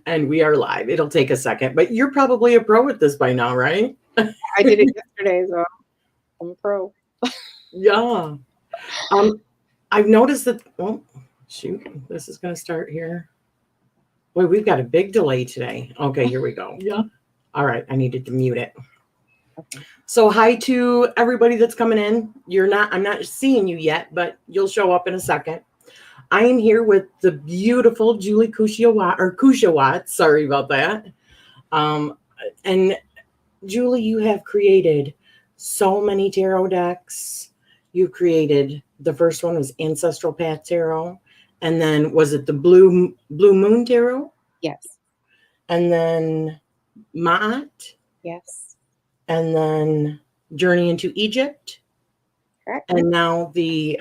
And we are live. It'll take a second, but you're probably a pro at this by now, right? I did it yesterday, so I'm a pro. Yeah. I've noticed that, oh, shoot, this is going to start here. Boy, we've got a big delay today. Okay, here we go. Yeah. All right, I needed to mute it. Okay. So hi to everybody that's coming in. I'm not seeing you yet, but you'll show up in a second. I am here with the beautiful Julie Cuccia-Watts. Sorry about that. And Julie, you have created so many tarot decks. You created, the first one was Ancestral Path Tarot, and then was it the Blue Moon Tarot? Yes. And then MAAT? Yes. And then Journey into Egypt? Correct. And now the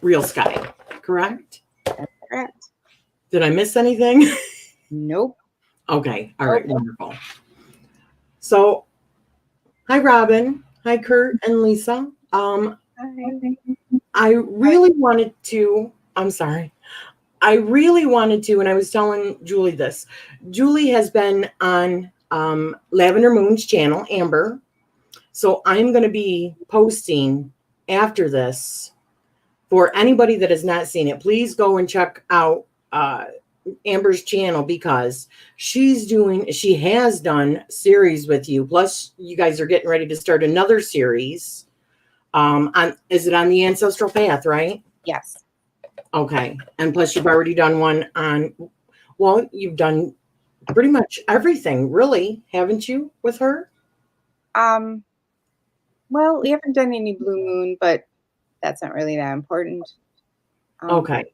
Real Sky, correct? That's correct. Did I miss anything? Nope. Okay. All right. Wonderful. So, hi, Robin. Hi, Kurt and Lisa. Hi. I really wanted to, I'm sorry. I really wanted to, and I was telling Julie this. Julie has been on Lavender Moon's channel, Amber. So I'm going to be posting after this. For anybody that has not seen it, please go and check out Amber's channel, because she has done series with you. Plus, you guys are getting ready to start another series. Is it on the Ancestral Path, right? Yes. Okay. And plus, you've already done one on, well, you've done pretty much everything, really, haven't you, with her? Well, we haven't done any Blue Moon, but that's not really that important. Okay.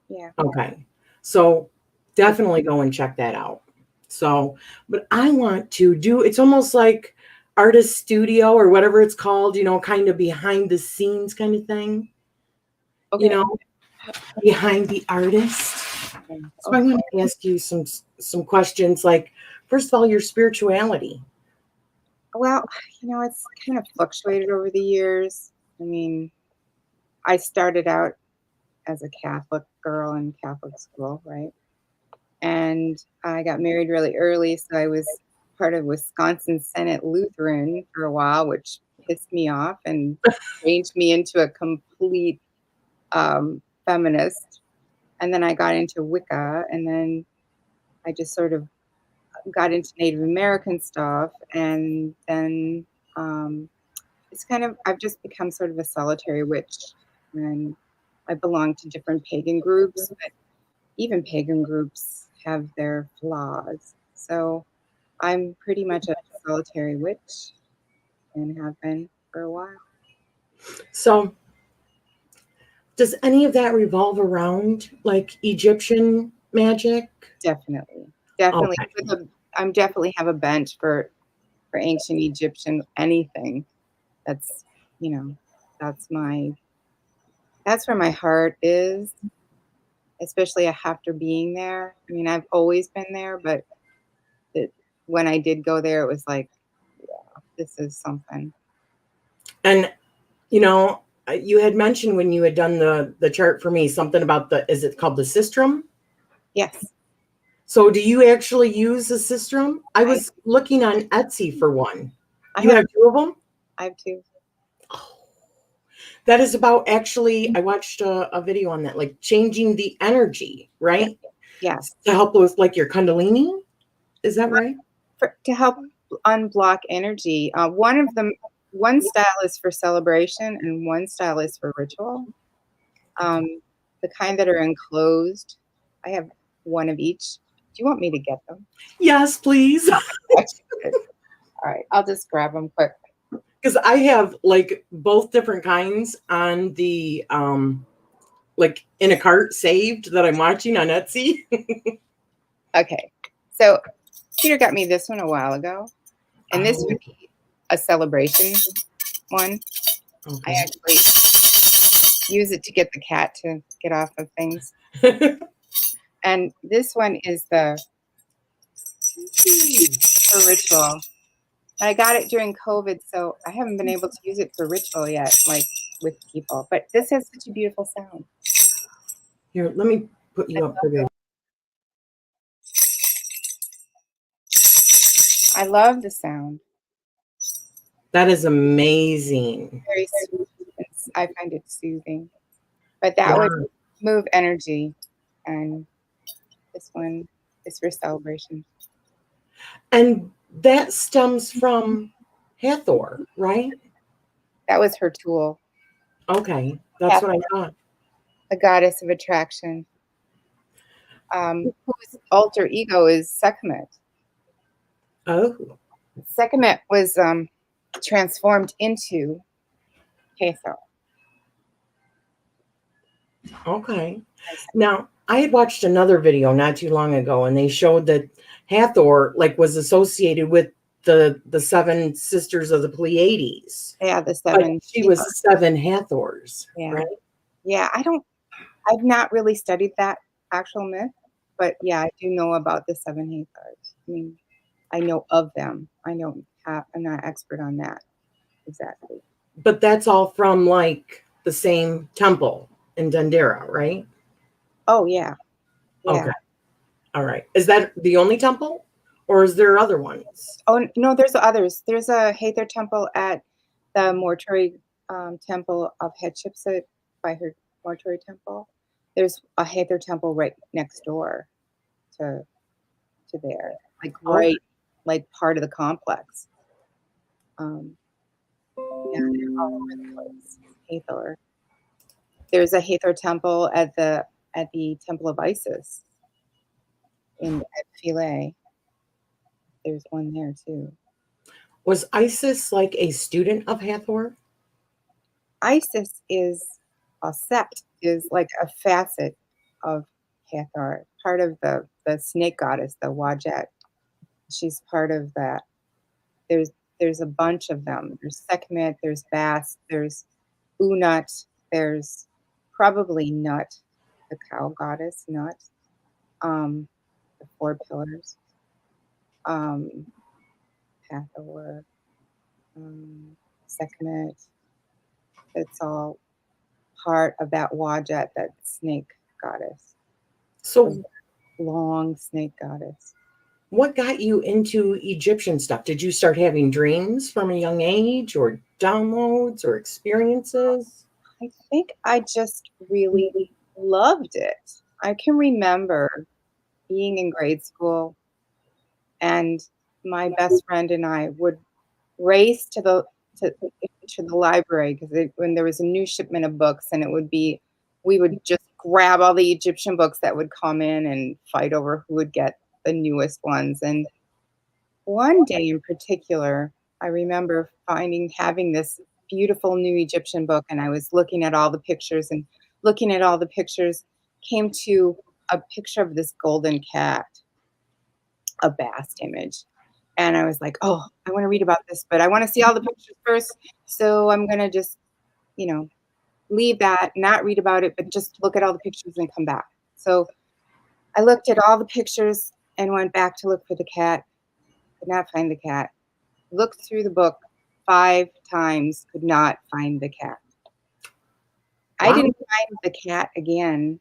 Yeah. Okay. So definitely go and check that out. So, but I want to do, it's almost like artist studio or whatever it's called, kind of behind the scenes kind of thing. Okay. Behind the artist. So I want to ask you some questions, like, first of all, your spirituality. Well, it's kind of fluctuated over the years. I mean, I started out as a Catholic girl in Catholic school, right? And I got married really early, so I was part of Wisconsin Senate Lutheran for a while, which pissed me off and changed me into a complete feminist. And then I got into Wicca, and then I just sort of got into Native American stuff, and then I've just become sort of a solitary witch, and I belong to different pagan groups, but even pagan groups have their flaws. So I'm pretty much a solitary witch and have been for a while. So does any of that revolve around like Egyptian magic? Definitely. Definitely. Okay. I'm definitely have a bent for ancient Egyptian anything. That's, that's where my heart is, especially after being there. I mean, I've always been there, but when I did go there, it was like, yeah, this is something. And, you had mentioned when you had done the chart for me, something about is it called the sistrum? Yes. So do you actually use a sistrum? I was looking on Etsy for one. You have two of them? I have two. Oh, that is about, actually, I watched a video on that, like changing the energy, right? Yes. To help with like your Kundalini? Is that right? To help unblock energy. One style is for celebration and one style is for ritual. The kind that are enclosed, I have one of each. Do you want me to get them? Yes, please. All right, I'll just grab them quick. Because I have like both different kinds on the like in a cart saved that I'm watching on Etsy. Okay, so Peter got me this one a while ago, and this would be a celebration one. Okay. I actually use it to get the cat to get off of things. And this one is the ritual. I got it during COVID, so I haven't been able to use it for ritual yet, like with people. But this has such a beautiful sound. Here, let me put you up for this. love the sound. That is amazing. Very soothing. I find it soothing. But that Yeah. would move energy, and this one is for celebration. And that stems from Hathor, right? That was her tool. Okay, that's what I thought. The goddess of attraction, whose alter ego is Sekhmet. Oh, Sekhmet was transformed into Hathor. okay. Now, I had watched another video not too long ago, and they showed that Hathor was associated with the seven sisters of the Pleiades. Yeah, the But seven. she was seven Hathors, Yeah. right? Yeah, I've not really studied that actual myth, but yeah, I do know about the seven Hathors. I mean, I know of them. I'm not expert on that exactly. But that's all from the same temple in Dendera, right? Oh yeah. Yeah. Okay. All right. Is that the only temple, or is there other ones? Oh no, there's others. There's a Hathor temple at the mortuary temple of Hatshepsut by her mortuary temple. There's a Hathor temple right next door to there, right, part of the complex. Yeah, they're all over the place. Hathor. There's a Hathor temple at the Temple of Isis at Philae. There's one there too. Was Isis a student of Hathor? Isis is a facet of Hathor, part of the snake goddess, the Wadjet. She's part of that. There's a bunch of them. There's Sekhmet, there's Bast, there's Unut, there's probably Nut, the cow goddess, Nut. The four pillars. Hathor, Sekhmet. It's all part of that Wadjet, that snake goddess. So, long snake goddess. What got you into Egyptian stuff? Did you start having dreams from a young age, or downloads, or experiences? I think I just really loved it. I can remember being in grade school, and my best friend and I would race to the library because when there was a new shipment of books, and we would just grab all the Egyptian books that would come in and fight over who would get the newest ones. And one day in particular, I remember having this beautiful new Egyptian book, and I was looking at all the pictures, and looking at all the pictures came to a picture of this golden cat, a Bast image. And I was like, oh, I want to read about this, but I want to see all the pictures first. So I'm going to just, leave that, not read about it, but just look at all the pictures and come back. So I looked at all the pictures and went back to look for the cat. Could not find the cat. Looked through the book 5 times, could not find the cat. Wow. I didn't find the cat again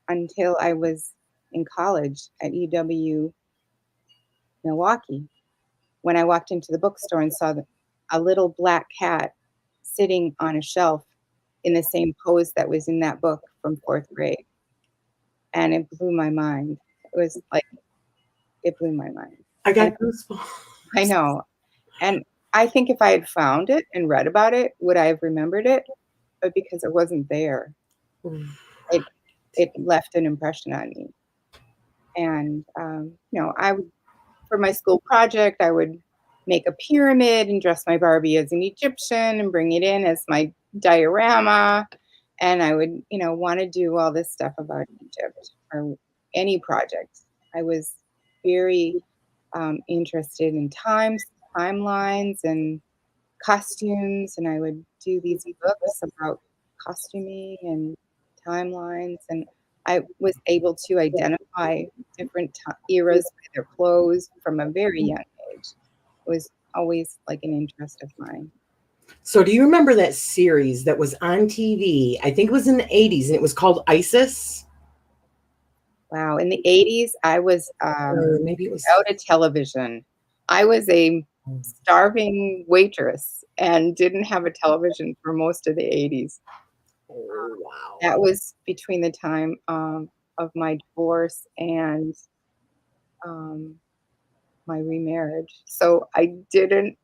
until I was in college at UW Milwaukee, when I walked into the bookstore and saw a little black cat sitting on a shelf in the same pose that was in that book from 4th grade. And it blew my mind. It blew my mind. I got goosebumps. I know. And I think if I had found it and read about it, would I have remembered it? But because it wasn't there, it left an impression on me. And, for my school project, I would make a pyramid and dress my Barbie as an Egyptian and bring it in as my diorama. And I would, want to do all this stuff about Egypt or any project. I was very interested in timelines and costumes. And I would do these books about costuming and timelines. And I was able to identify different eras by their clothes from a very young age. It was always an interest of mine. So do you remember that series that was on TV? I think it was in the 80s, and it was called Isis? Wow. In the 80s, I was or maybe it was out of television. I was a starving waitress and didn't have a television for most of the 80s. Oh, wow. That was between the time of my divorce and my remarriage. So I didn't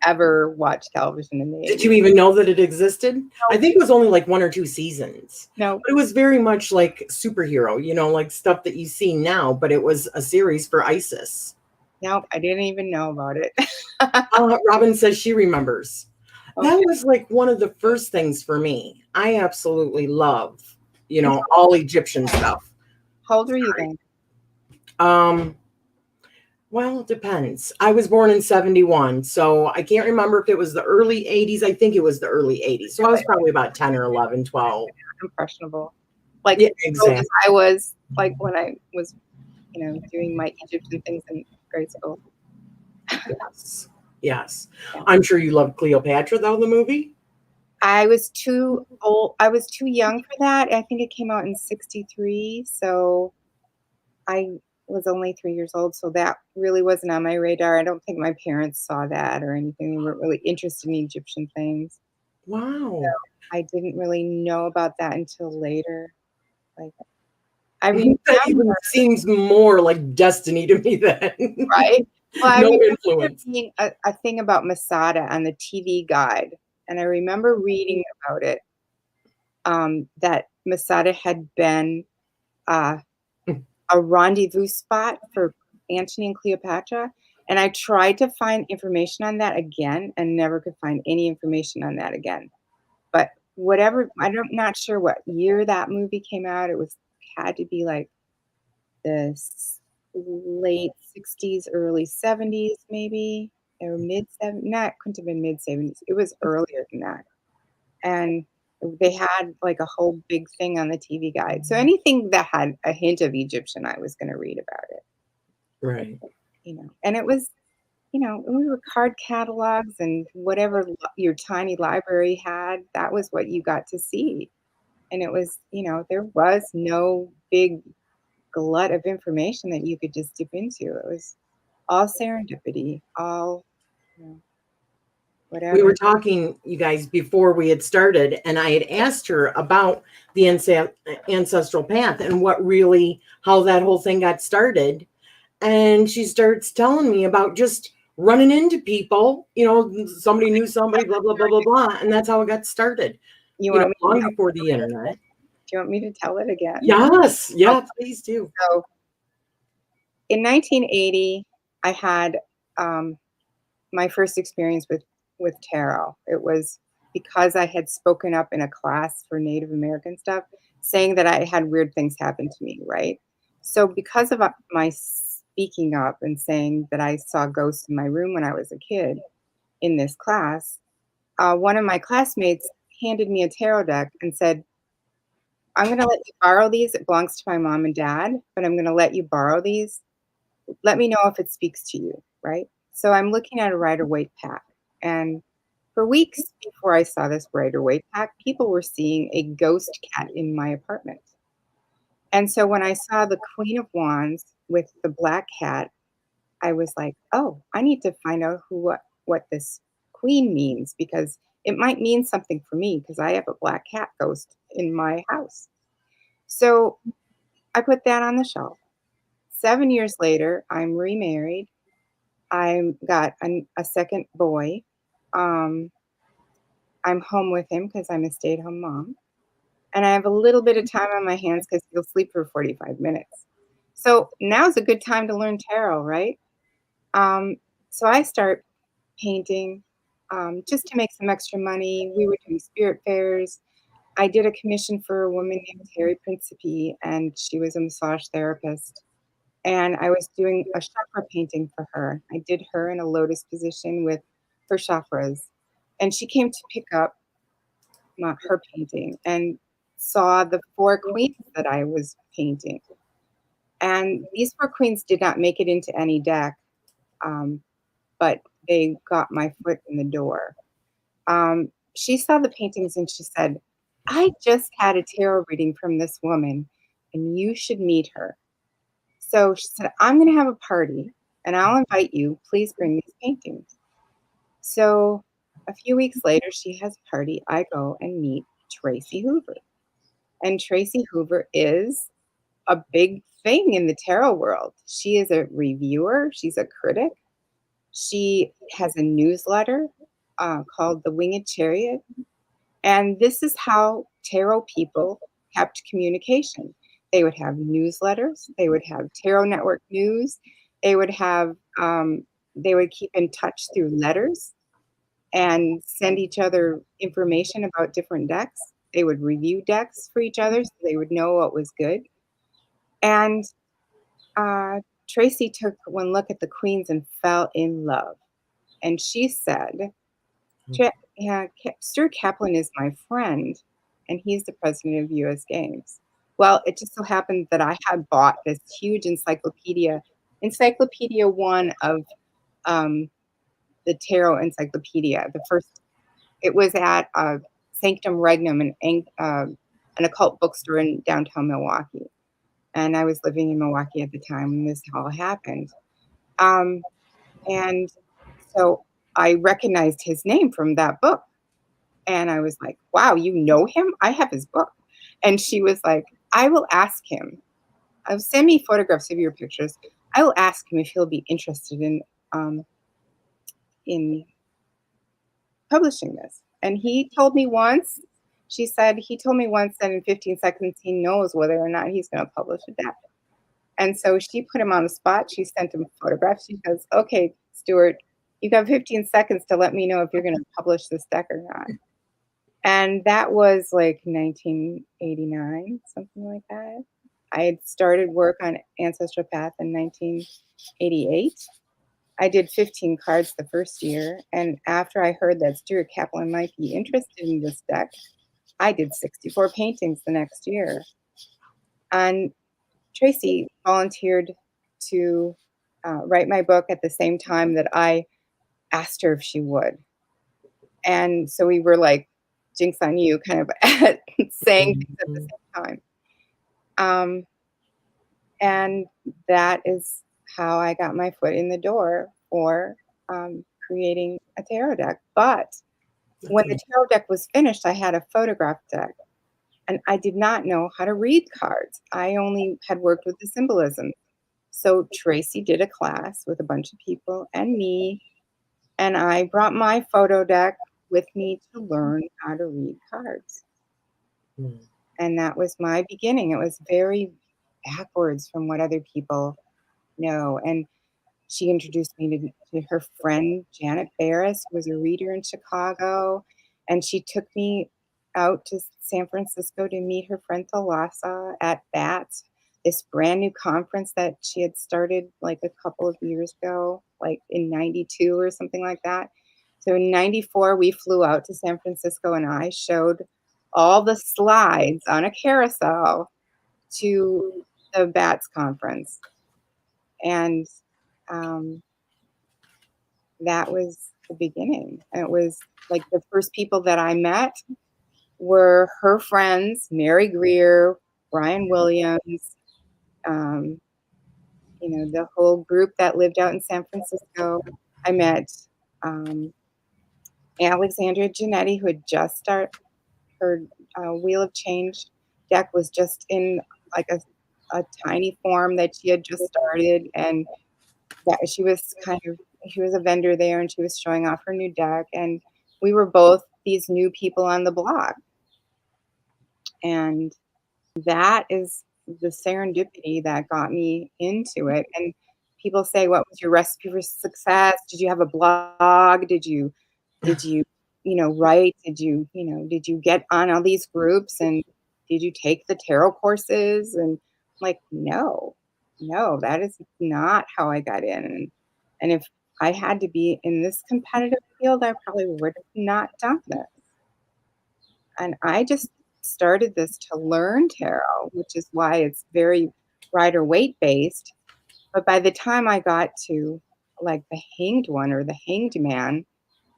ever watch television in the Did 80s. you even know that it existed? I No, think it was only like 1 or 2 seasons. no, But it was very much like superhero, like stuff that you see now, but it was a series for ISIS. no, I didn't even know about it. Robin says she remembers. That Okay. was like one of the first things for me. I absolutely love, And all Egyptian stuff. how old were you then? Um, well, it depends. I was born in 71, so I can't remember if it was the early 80s. I think it was the early 80s. So I was probably about 10 or 11, 12. Impressionable. Like Yeah, as old as exactly. I was, like when I was, doing my Egyptian things in grade school. Yes. Yes. Yeah. I'm sure you loved Cleopatra, though, the movie. I was too old. I was too young for that. I think it came out in 63. So I was only 3 years old. So that really wasn't on my radar. I don't think my parents saw that or anything. They weren't really interested in Egyptian things. Wow. I didn't really know about that until later. Like I That remember, even seems more like destiny to me then. right? Well, I No remember there influence. being a thing about Masada on the TV guide, and I remember reading about it, that Masada had been uh, a rendezvous spot for Antony and Cleopatra, and I tried to find information on that again and never could find any information on that again. But whatever, not sure what year that movie came out. Had to be like the late 60s, early 70s, maybe, or mid 70s. Not couldn't have been mid 70s. It was earlier than that. And they had like a whole big thing on the TV guide. So anything that had a hint of Egyptian, I was going to read about it, Right. And it was, we were card catalogs and whatever your tiny library had, that was what you got to see. And it was, there was no big glut of information that you could just dip into. It was all serendipity, all, you know, We whatever. were talking, you guys, before we had started, and I had asked her about the ancestral path and how that whole thing got started. And she starts telling me about just running into people, somebody knew somebody, blah, blah, blah, blah, blah. And that's how it got started, You want me to long tell, before the internet. do you want me to tell it again? Yes. Okay, Yeah, please do. so in 1980, I had my first experience with tarot. It was because I had spoken up in a class for Native American stuff, saying that I had weird things happen to me, right? So because of my speaking up and saying that I saw ghosts in my room when I was a kid in this class, one of my classmates handed me a tarot deck and said, "I'm going to let you borrow these. It belongs to my mom and dad, but I'm going to let you borrow these. Let me know if it speaks to you," right? So I'm looking at a Rider-Waite pack, and for weeks before I saw this Rider-Waite pack, people were seeing a ghost cat in my apartment. And so when I saw the Queen of Wands with the black cat, I was like, "Oh, I need to find out what this queen means because it might mean something for me because I have a black cat ghost in my house." So I put that on the shelf. 7 years later, I'm remarried. I got a second boy. Um, I'm home with him because I'm a stay-at-home mom, and I have a little bit of time on my hands because he'll sleep for 45 minutes. So now's a good time to learn tarot, right? Um, so I start painting just to make some extra money. We were doing spirit fairs. I did a commission for a woman named Terry Principe, and she was a massage therapist. And I was doing a chakra painting for her. I did her in a lotus position with her chakras. And she came to pick up her painting and saw the four queens that I was painting. And these four queens did not make it into any deck, um, but they got my foot in the door. She saw the paintings and she said, "I just had a tarot reading from this woman, and you should meet her." So she said, "I'm going to have a party, and I'll invite you. Please bring these paintings. So a few weeks later, she has a party. I go and meet Tracy Hoover. And Tracy Hoover is a big thing in the tarot world. She is a reviewer. She's a critic. She has a newsletter called The Winged Chariot. And this is how tarot people kept communication. They would have newsletters. They would have Tarot Network news. They would have, they would keep in touch through letters and send each other information about different decks. They would review decks for each other so they would know what was good. And Tracy took one look at the queens and fell in love. And she said, yeah, Stuart Kaplan is my friend, and he's the president of US Games. Well, it just so happened that I had bought this huge encyclopedia, Encyclopedia One of the Tarot Encyclopedia. The first, it was at Sanctum Regnum, an occult bookstore in downtown Milwaukee. And I was living in Milwaukee at the time when this all happened. And so I recognized his name from that book. And I was like, wow, you know him? I have his book. And she was like, I will ask him. Send me photographs of your pictures. I will ask him if he'll be interested in publishing this. And he told me once, she said, he told me once that in 15 seconds he knows whether or not he's going to publish a deck. And so she put him on the spot. She sent him photographs. She goes, okay, Stuart, you got 15 seconds to let me know if you're going to publish this deck or not. And that was like 1989, something like that. I had started work on Ancestral Path in 1988. I did 15 cards the first year. And after I heard that Stuart Kaplan might be interested in this deck, I did 64 paintings the next year. And Tracy volunteered to write my book at the same time that I asked her if she would. And so we were like, jinx on you, kind of saying things at the same time. And that is how I got my foot in the door for creating a tarot deck. But when the tarot deck was finished, I had a photograph deck. And I did not know how to read cards. I only had worked with the symbolism. So Tracy did a class with a bunch of people and me. And I brought my photo deck with me to learn how to read cards. And that was my beginning. It was very backwards from what other people know. And she introduced me to her friend, Janet Barris, who was a reader in Chicago. And she took me out to San Francisco to meet her friend Thalassa at MAAT, this brand new conference that she had started like a couple of years ago, like in 92 or something like that. So in 94, we flew out to San Francisco and I showed all the slides on a carousel to the BATS conference. And that was the beginning. And it was like the first people that I met were her friends, Mary Greer, Brian Williams, the whole group that lived out in San Francisco. I met Alexandria Giannetti, who had just started her Wheel of Change deck, was just in like a tiny form that she had just started, and that she was a vendor there, and she was showing off her new deck, and we were both these new people on the block. And that is the serendipity that got me into it. And people say, what was your recipe for success? Did you have a blog? Did you write? Did you get on all these groups, and did you take the tarot courses? And like, no, that is not how I got in. And if I had to be in this competitive field, I probably would have not done this. And I just started this to learn tarot, which is why it's very Rider-Waite based. But by the time I got to like the Hanged One or the Hanged Man,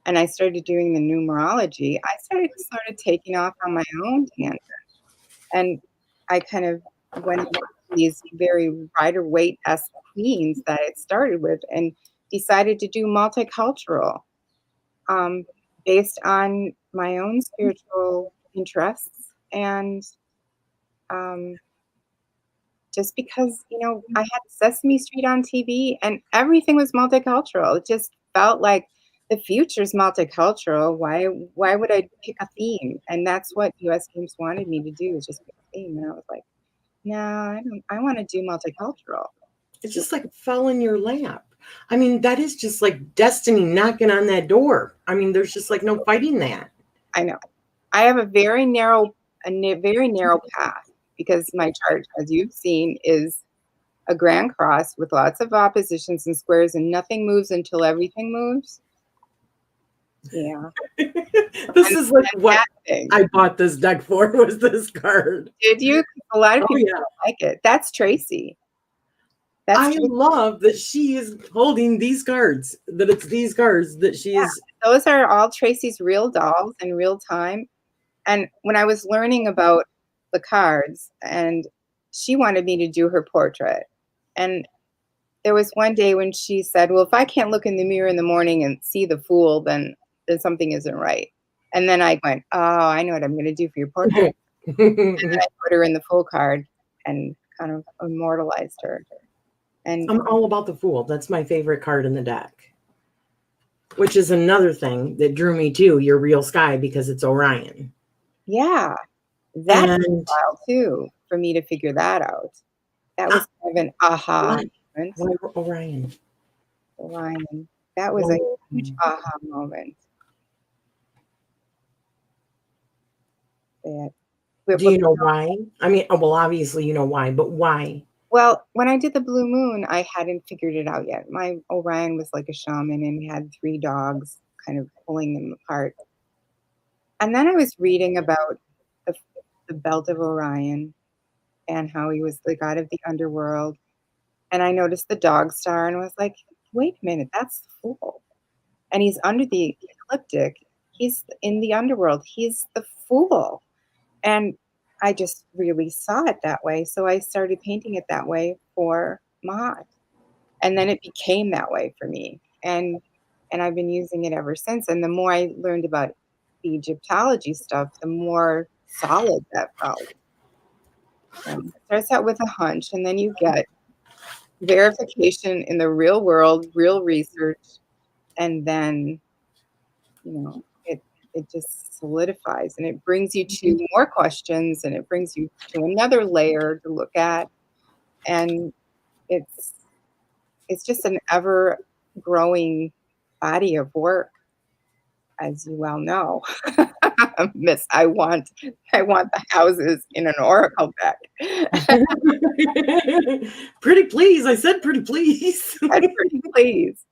and I started doing the numerology, I started taking off on my own tangent. And I kind of went into these very Rider-Waite-esque queens that it started with, and decided to do multicultural, based on my own spiritual interests, and just because, I had Sesame Street on TV and everything was multicultural. It just felt like the future's multicultural. Why would I pick a theme? And that's what US Games wanted me to do, is just pick a theme. And I was like, no, I don't. I want to do multicultural. It just like fell in your lap. I mean, that is just like destiny knocking on that door. I mean, there's just like no fighting that. I know. I have a very narrow path, because my chart, as you've seen, is a grand cross with lots of oppositions and squares, and nothing moves until everything moves. Yeah. This is like what I bought this deck for, was this card. Did you? A lot of people don't like it. That's Tracy. I love that she is holding these cards, that it's these cards that she is. Those are all Tracy's real dolls in real time. And when I was learning about the cards, and she wanted me to do her portrait. And there was one day when she said, well, if I can't look in the mirror in the morning and see the Fool, then something isn't right. And then I went, oh, I know what I'm going to do for your portrait. And then I put her in the Fool card and kind of immortalized her. And I'm all about the Fool. That's my favorite card in the deck, which is another thing that drew me to your Real Sky, because it's Orion. Yeah, that took a while too for me to figure that out. That was kind of an aha moment. Why Orion? Orion. That was a huge aha moment. Do you know why? I mean, well, obviously you know why, but why? Well, when I did the Blue Moon, I hadn't figured it out yet. My Orion was like a shaman and had 3 dogs kind of pulling him apart. And then I was reading about the belt of Orion and how he was the god of the underworld. And I noticed the dog star and was like, wait a minute, that's the Fool. And he's under the ecliptic. He's in the underworld. He's the Fool. And I just really saw it that way. So I started painting it that way for MAAT. And then it became that way for me. And I've been using it ever since. And the more I learned about the Egyptology stuff, the more solid that felt. It starts out with a hunch, and then you get verification in the real world, real research, and then, it just solidifies, and it brings you to more questions, and it brings you to another layer to look at, and it's just an ever growing body of work, as you well know. Miss, I want the houses in an oracle deck. Pretty please. I said pretty please. Pretty please.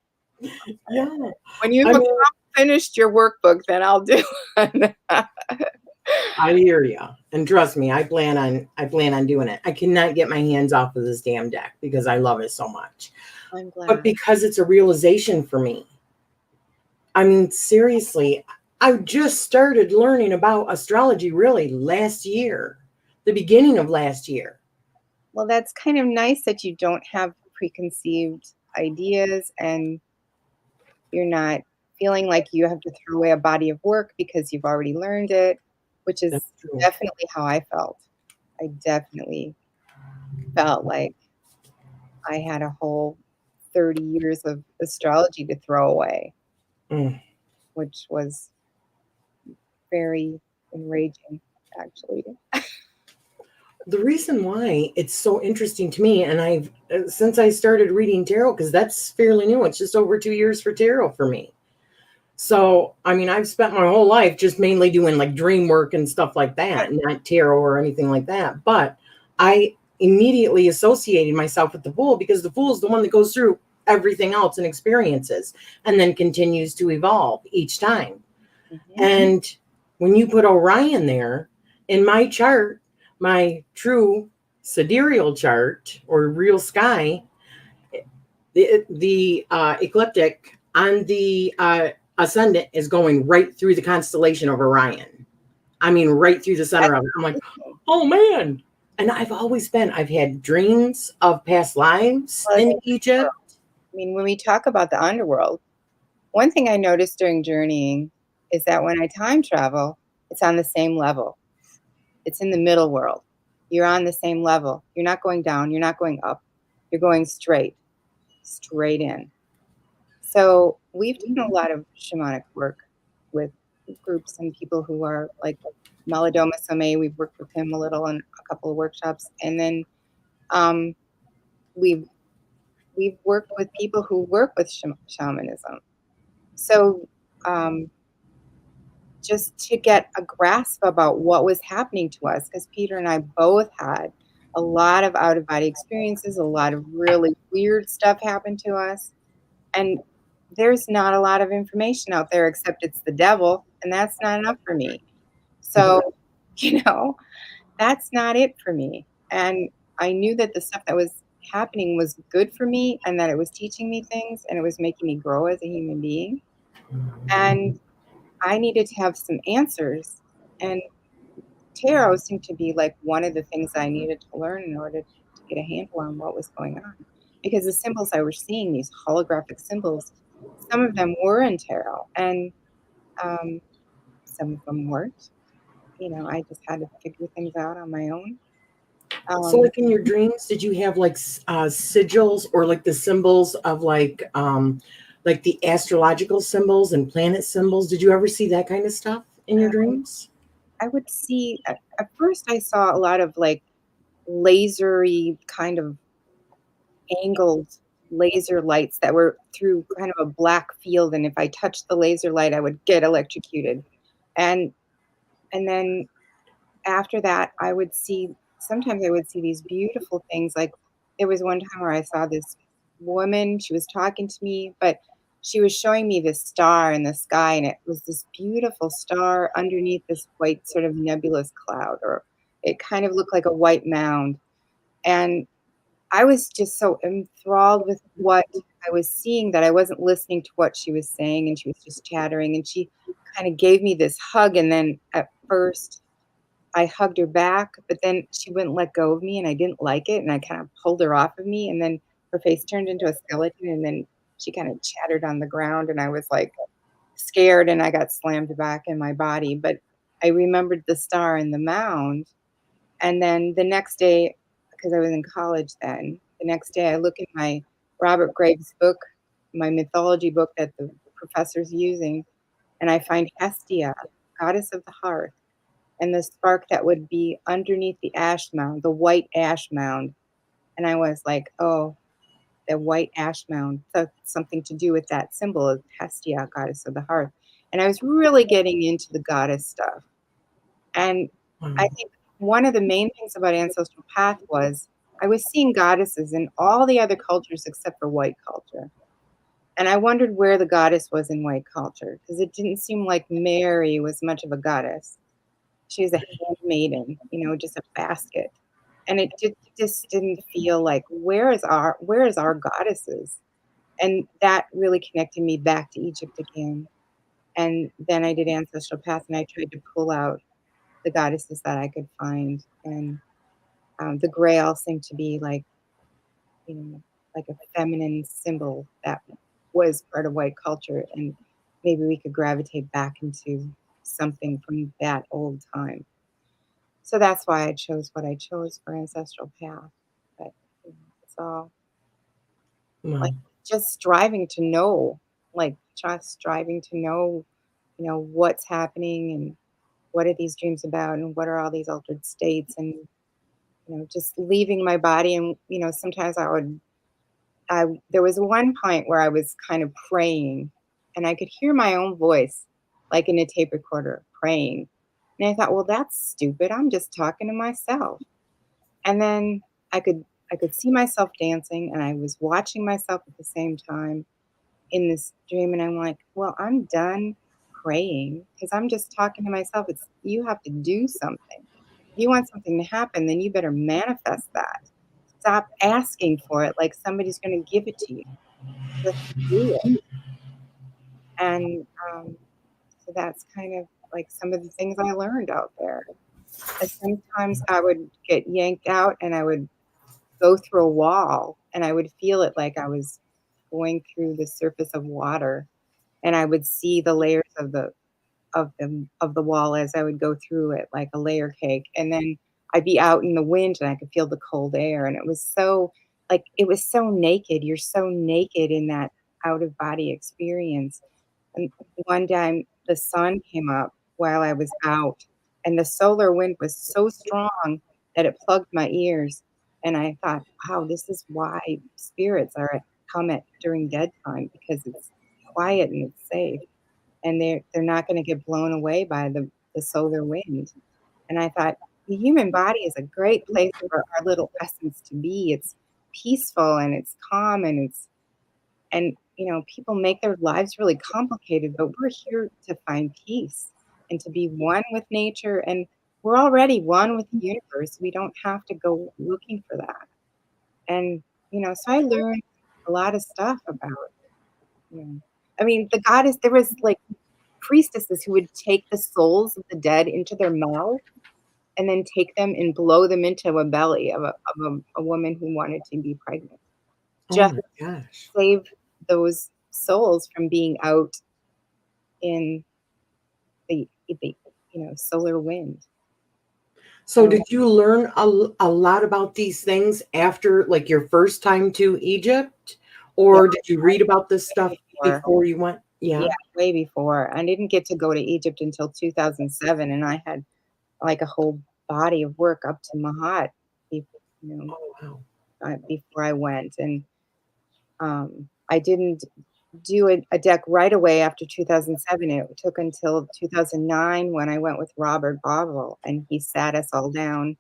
Yeah. When you've finished your workbook, then I'll do it. I hear you. And trust me, I plan on doing it. I cannot get my hands off of this damn deck because I love it so much. I'm glad. But because it's a realization for me. I mean, seriously, I just started learning about astrology really last year, the beginning of last year. Well, that's kind of nice that you don't have preconceived ideas and you're not feeling like you have to throw away a body of work because you've already learned it, which is definitely how I felt. I definitely felt like I had a whole 30 years of astrology to throw away, which was very enraging, actually. The reason why it's so interesting to me, and since I started reading tarot, because that's fairly new, it's just over 2 years for tarot for me. So, I mean, I've spent my whole life just mainly doing like dream work and stuff like that, not tarot or anything like that. But I immediately associated myself with the Fool because the Fool is the one that goes through everything else and experiences and then continues to evolve each time. Mm-hmm. And when you put Orion there, in my chart, my true sidereal chart or real sky, the ecliptic on the ascendant is going right through the constellation of Orion. I mean, right through the center of it. I'm like, oh man, And I've had dreams of past lives Well, in Egypt. I mean, when we talk about the underworld, one thing I noticed during journeying is that when I time travel, it's on the same level. It's in the middle world. You're on the same level. You're not going down. You're not going up. You're going straight in. So we've done a lot of shamanic work with groups and people who are like Malidoma Somé. We've worked with him a little in a couple of workshops, and then um, we've we've worked with people who work with shamanism. So um, just to get a grasp about what was happening to us, because Peter and I both had a lot of out of body experiences, a lot of really weird stuff happened to us. And there's not a lot of information out there except it's the devil, and that's not enough for me. So, you know, that's not it for me. And I knew that the stuff that was happening was good for me and that it was teaching me things and it was making me grow as a human being. And I needed to have some answers. And tarot seemed to be like one of the things I needed to learn in order to get a handle on what was going on. Because the symbols I was seeing, these holographic symbols, some of them were in tarot and um, some of them weren't. You know, I just had to figure things out on my own. So, Um, like in your dreams, did you have like sigils or like the symbols of like the astrological symbols and planet symbols? Did you ever see that kind of stuff in your dreams? I would see, at first, I saw a lot of like lasery kind of angled laser lights that were through kind of a black field, and if I touched the laser light, I would get electrocuted. And and then after that, I would see sometimes I would see these beautiful things. Like there was one time where I saw this woman, she was talking to me, but she was showing me this star in the sky, and it was this beautiful star underneath this white sort of nebulous cloud, or it kind of looked like a white mound. And I was just so enthralled with what I was seeing that I wasn't listening to what she was saying, and she was just chattering, and she kind of gave me this hug, and then at first I hugged her back, but then she wouldn't let go of me, and I didn't like it, and I kind of pulled her off of me, and then her face turned into a skeleton, and then she kind of chattered on the ground, and I was like scared, and I got slammed back in my body. But I remembered the star and the mound, and then the next day, because I was in college then, the next day I look in my Robert Graves book, my mythology book that the professor's using, and I find Hestia, goddess of the hearth, and the spark that would be underneath the ash mound, the white ash mound. And I was like, oh, the white ash mound. So something to do with that symbol of Hestia, goddess of the hearth. And I was really getting into the goddess stuff. And I Wow. think one of the main things about Ancestral Path was I was seeing goddesses in all the other cultures except for white culture. And I wondered where the goddess was in white culture because it didn't seem like Mary was much of a goddess. She was a handmaiden, you know, just a basket. And it just didn't feel like where is our goddesses? And that really connected me back to Egypt again. And then I did Ancestral Path and I tried to pull out the goddesses that I could find. And the Grail seemed to be like, you know, like a feminine symbol that was part of white culture. And maybe we could gravitate back into something from that old time. So that's why I chose what I chose for Ancestral Path. But it's all like Wow. just striving to know, like just striving to know, what's happening and what are these dreams about and what are all these altered states and just leaving my body. And sometimes I there was one point where I was kind of praying and I could hear my own voice like in a tape recorder praying. And I thought, well, that's stupid. I'm just talking to myself. And then I could I could see myself dancing and I was watching myself at the same time in this dream, and I'm like, well, I'm done praying because I'm just talking to myself. It's you have to do something. If you want something to happen, then you better manifest that. Stop asking for it like somebody's going to give it to you. Just do it. And so that's kind of like some of the things I learned out there. And sometimes I would get yanked out and I would go through a wall and I would feel it like I was going through the surface of water, and I would see the layers of the wall as I would go through it like a layer cake. And then I'd be out in the wind and I could feel the cold air. And it was so like it was so naked. You're so naked in that out of body experience. And one time the sun came up while I was out, and the solar wind was so strong that it plugged my ears. And I thought, wow, this is why spirits come at during dead time, because it's quiet and it's safe, and they're not going to get blown away by the solar wind. And I thought the human body is a great place for our little essence to be. It's peaceful and it's calm and people make their lives really complicated, but we're here to find peace and to be one with nature. And we're already one with the universe. We don't have to go looking for that. And, so I learned a lot of stuff about, I mean, there was like priestesses who would take the souls of the dead into their mouth and then take them and blow them into a belly of a woman who wanted to be pregnant. Oh Just my gosh. save those souls from being out in the solar wind. So did you learn a lot about these things after like your first time to Egypt? Or did you read about this stuff before you went? Yeah, Yeah. way before. I didn't get to go to Egypt until 2007, and I had like a whole body of work up to MAAT, you know, Oh wow. before I went. And I didn't do a deck right away after 2007. It took until 2009 when I went with Robert Bovell, and he sat us all down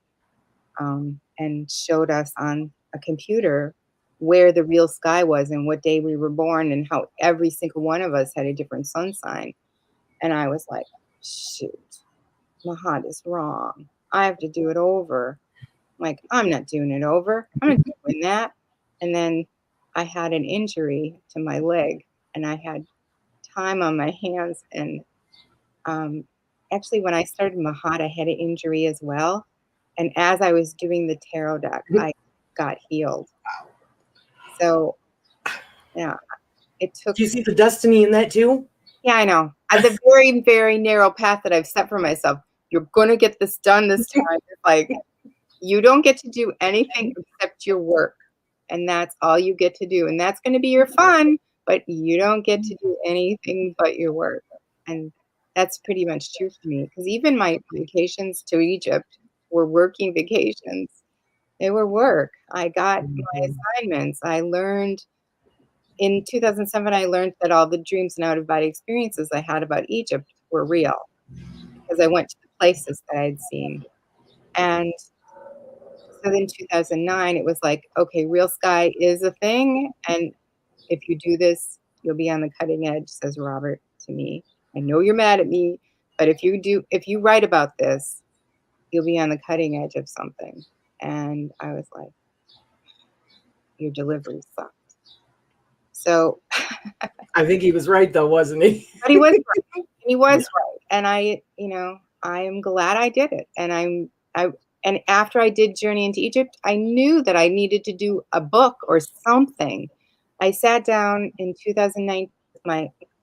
and showed us on a computer where the real sky was and what day we were born and how every single one of us had a different sun sign. And I was like, shoot, Mahat is wrong. I have to do it over. Like, I'm not doing it over. I'm not doing that. And then I had an injury to my leg, and I had time on my hands. And actually, when I started Mahat, I had an injury as well. And as I was doing the tarot deck, I got healed. So, yeah, it took. Do you see the destiny in that too? Yeah, I know. At the very, very narrow path that I've set for myself, you're going to get this done this time. It's like, you don't get to do anything except your work. And that's all you get to do. And that's going to be your fun, but you don't get to do anything but your work. And that's pretty much true for me. Because even my vacations to Egypt were working vacations. They were work. I got my assignments. I learned in 2007, I learned that all the dreams and out of body experiences I had about Egypt were real because I went to the places that I'd seen. And so then 2009, it was like, okay, real sky is a thing. And if you do this, you'll be on the cutting edge, says Robert to me. I know you're mad at me, but if you write about this, you'll be on the cutting edge of something. And I was like, your delivery sucked. So, I think he was right though, wasn't he? but he was right. He was right. And I am glad I did it. And after I did Journey into Egypt, I knew that I needed to do a book or something. I sat down in 2009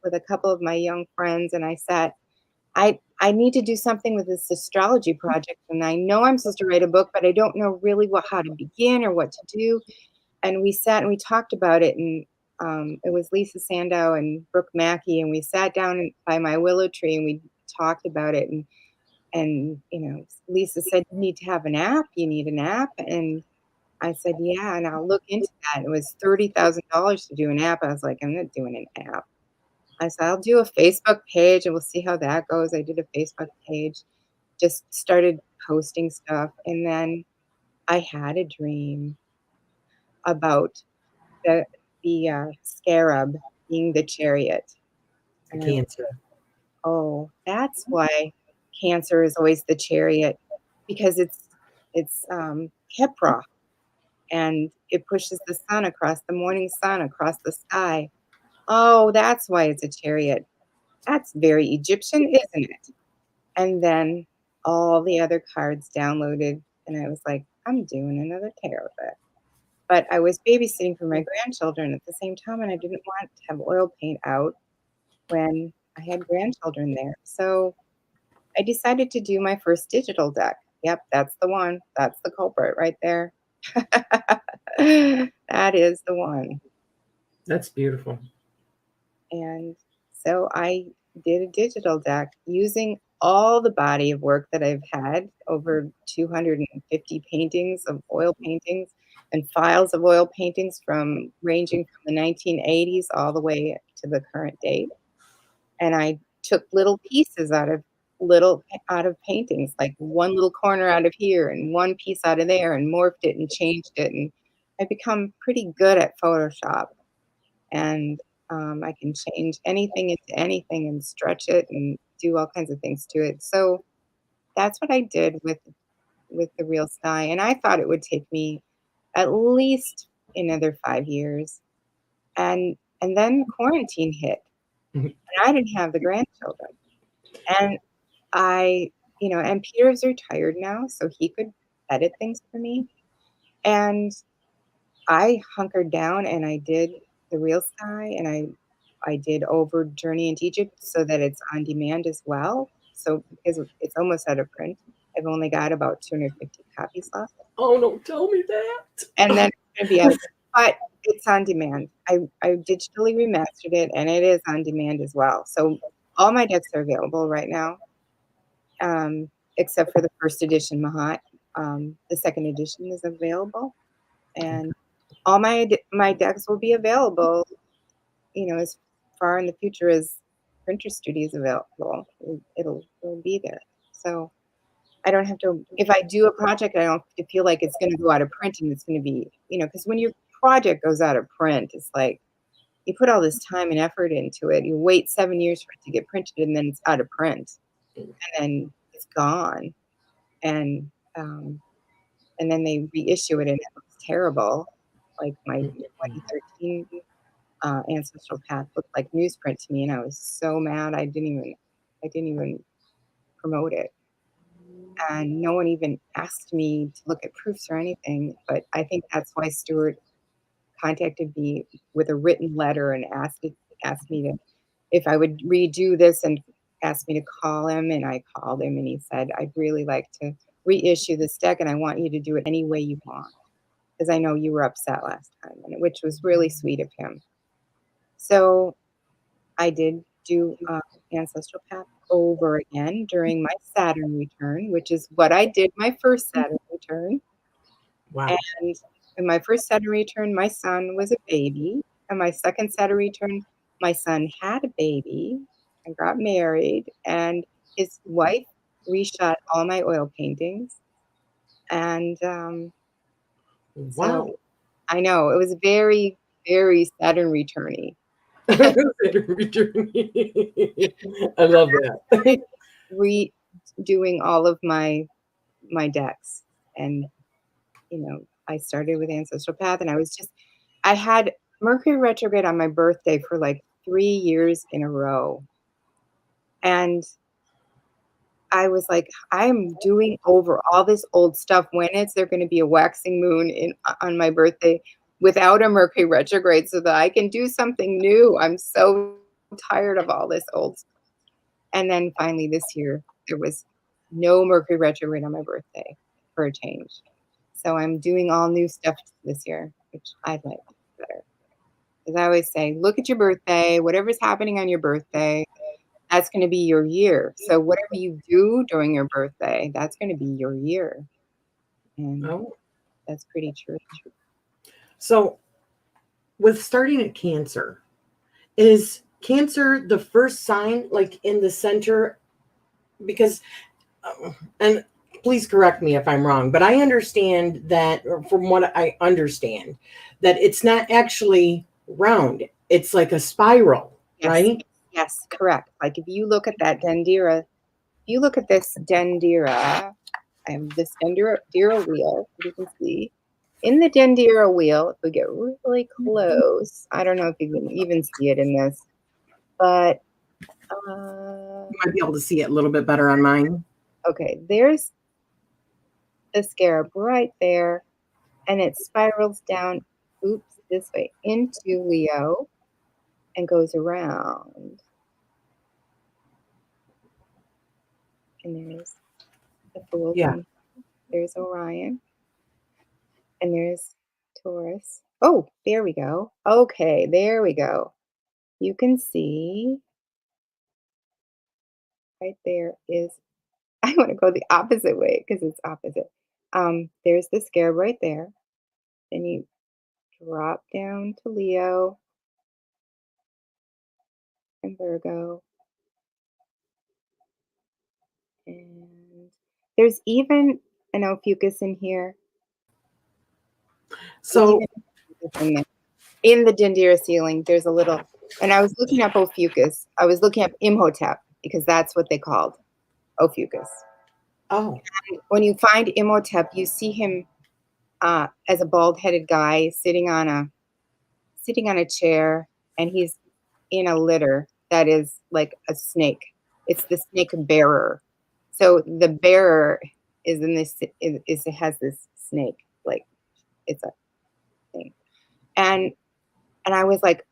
with a couple of my young friends, and I need to do something with this astrology project, and I know I'm supposed to write a book, but I don't know really how to begin or what to do. And we sat and we talked about it, and it was Lisa Sandow and Brooke Mackey, and we sat down by my willow tree and we talked about it. And Lisa said, you need to have an app. You need an app. And I said, yeah, and I'll look into that. It was $30,000 to do an app. I was like, I'm not doing an app. I said, I'll do a Facebook page and we'll see how that goes. I did a Facebook page, just started posting stuff. And then I had a dream about the scarab being the chariot. The And Cancer. oh, that's why Cancer is always the chariot, because it's Kepra, and it pushes the sun across the morning sun across the sky. Oh, that's why it's a chariot. That's very Egyptian, isn't it? And then all the other cards downloaded, and I was like, I'm doing another tarot deck. But I was babysitting for my grandchildren at the same time, and I didn't want to have oil paint out when I had grandchildren there. So I decided to do my first digital deck. Yep, that's the one. That's the culprit right there. That is the one. That's beautiful. And so I did a digital deck using all the body of work that I've had, over 250 paintings of oil paintings and files of oil paintings from ranging from the 1980s all the way to the current date. And I took little pieces out of paintings, like one little corner out of here and one piece out of there, and morphed it and changed it. And I've become pretty good at Photoshop. And I can change anything into anything and stretch it and do all kinds of things to it. So that's what I did with the Real Sky. And I thought it would take me at least another 5 years. And then quarantine hit, and I didn't have the grandchildren. And and Peter's retired now, so he could edit things for me. And I hunkered down and I did the Real Sky, and I did Over Journey into Egypt so that it's on demand as well. So because it's almost out of print, I've only got about 250 copies left. Oh, don't tell me that. And then it's going to be out of print. But it's on demand. I digitally remastered it, and it is on demand as well. So all my decks are available right now, except for the first edition MAAT. The second edition is available, and all my decks will be available, as far in the future as Printer Studio is available. It'll be there. So I don't have to, if I do a project, I don't have to feel like it's going to go out of print and it's going to be, because when your project goes out of print, it's like you put all this time and effort into it. You wait 7 years for it to get printed, and then it's out of print, and then it's gone. And then they reissue it and it looks terrible. Like my 2013 Ancestral Path looked like newsprint to me, and I was so mad I didn't even promote it. And no one even asked me to look at proofs or anything. But I think that's why Stuart contacted me with a written letter and asked me if I would redo this, and asked me to call him. And I called him, and he said, I'd really like to reissue this deck, and I want you to do it any way you want, because I know you were upset last time, which was really sweet of him. So I did do Ancestral Path over again during my Saturn return, which is what I did my first Saturn return. Wow. And in my first Saturn return, my son was a baby. And my second Saturn return, my son had a baby and got married. And his wife reshot all my oil paintings. And Wow. so I know it was very, very Saturn returny. I love that. Redoing all of my decks, and I started with Ancestral Path, and I had Mercury retrograde on my birthday for like 3 years in a row, and I was like, I'm doing over all this old stuff. When is there going to be a waxing moon on my birthday without a Mercury retrograde, so that I can do something new? I'm so tired of all this old stuff. And then finally this year, there was no Mercury retrograde on my birthday for a change. So I'm doing all new stuff this year, which I like better. Because I always say, look at your birthday, whatever's happening on your birthday, that's going to be your year. So whatever you do during your birthday, that's going to be your year. And that's pretty true. So with starting at Cancer, is Cancer the first sign, like in the center? Because, and please correct me if I'm wrong, but I understand that, from what I understand, that it's not actually round. It's like a spiral, right? Yes, correct. Like if you look at that Dendera, this Dendera, I have this Dendera wheel, you can see. In the Dendera wheel, if we get really close, I don't know if you can even see it in this, but you might be able to see it a little bit better on mine. Okay, there's the scarab right there, and it spirals down, oops, this way into Leo and goes around. And there's the Fool Yeah. thing. There's Orion. And there's Taurus. Oh, there we go. Okay, there we go. You can see right there is, I want to go the opposite way because it's opposite. There's the scarab right there. Then you drop down to Leo and Virgo. And there's even an Ophiuchus in here. So, Even in there. In the Dindira ceiling, there's a little, and I was looking up Ophiuchus. I was looking up Imhotep because that's what they called Ophiuchus. oh, When you find Imhotep, you see him as a bald-headed guy sitting on a chair, and he's in a litter that is like a snake. It's the snake bearer. So the bearer is in this is it has this snake, like it's a thing. And I was like,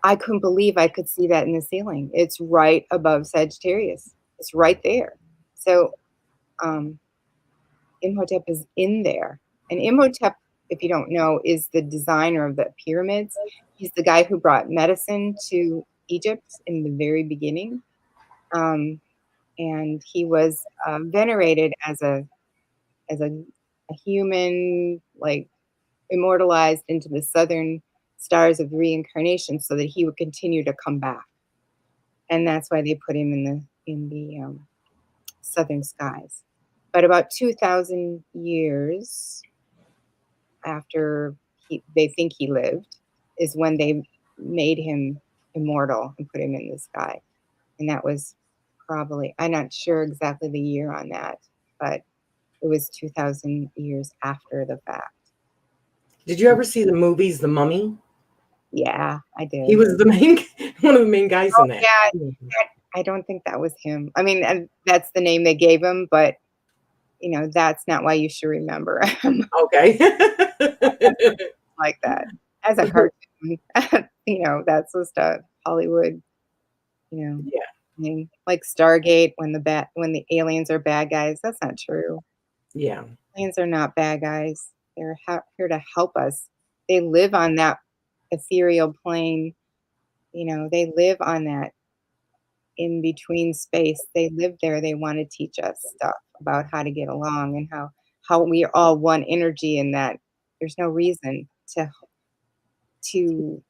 I couldn't believe I could see that in the ceiling. It's right above Sagittarius. It's right there. So Imhotep is in there. And Imhotep, if you don't know, is the designer of the pyramids. He's the guy who brought medicine to Egypt in the very beginning. And he was venerated as a human, like immortalized into the southern stars of reincarnation so that he would continue to come back. And that's why they put him in the southern skies. But about 2,000 years after they think he lived is when they made him immortal and put him in the sky. And that was probably, I'm not sure exactly the year on that, but it was 2,000 years after the fact. did you ever see the movies The Mummy? Yeah, I He did. was the main, one of the main guys Oh, in that. yeah, I don't think that was him. I mean, and that's the name they gave him, but that's not why you should remember him Okay. like that. As a cartoon, that's just a Hollywood, you know, Yeah, thing. Like Stargate when the aliens are bad guys. That's not true. yeah. Aliens are not bad guys. They're here to help us. They live on that ethereal plane. They live on that in between space. They live there. They want to teach us stuff about how to get along and how we are all one energy, and that there's no reason to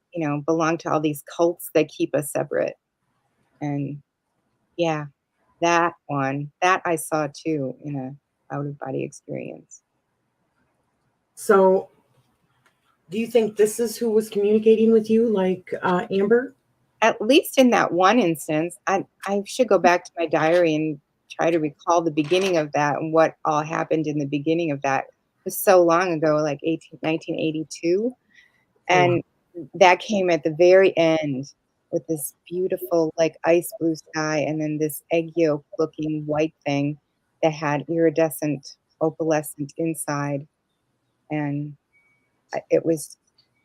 belong to all these cults that keep us separate. And yeah, that one that I saw too in a out of body experience. So, do you think this is who was communicating with you, like Amber? At least in that one instance, I should go back to my diary and try to recall the beginning of that and what all happened in the beginning of that. It was so long ago, like 1982. Oh, wow. And that came at the very end with this beautiful, like ice blue sky, and then this egg yolk looking white thing that had iridescent, opalescent inside. And it was,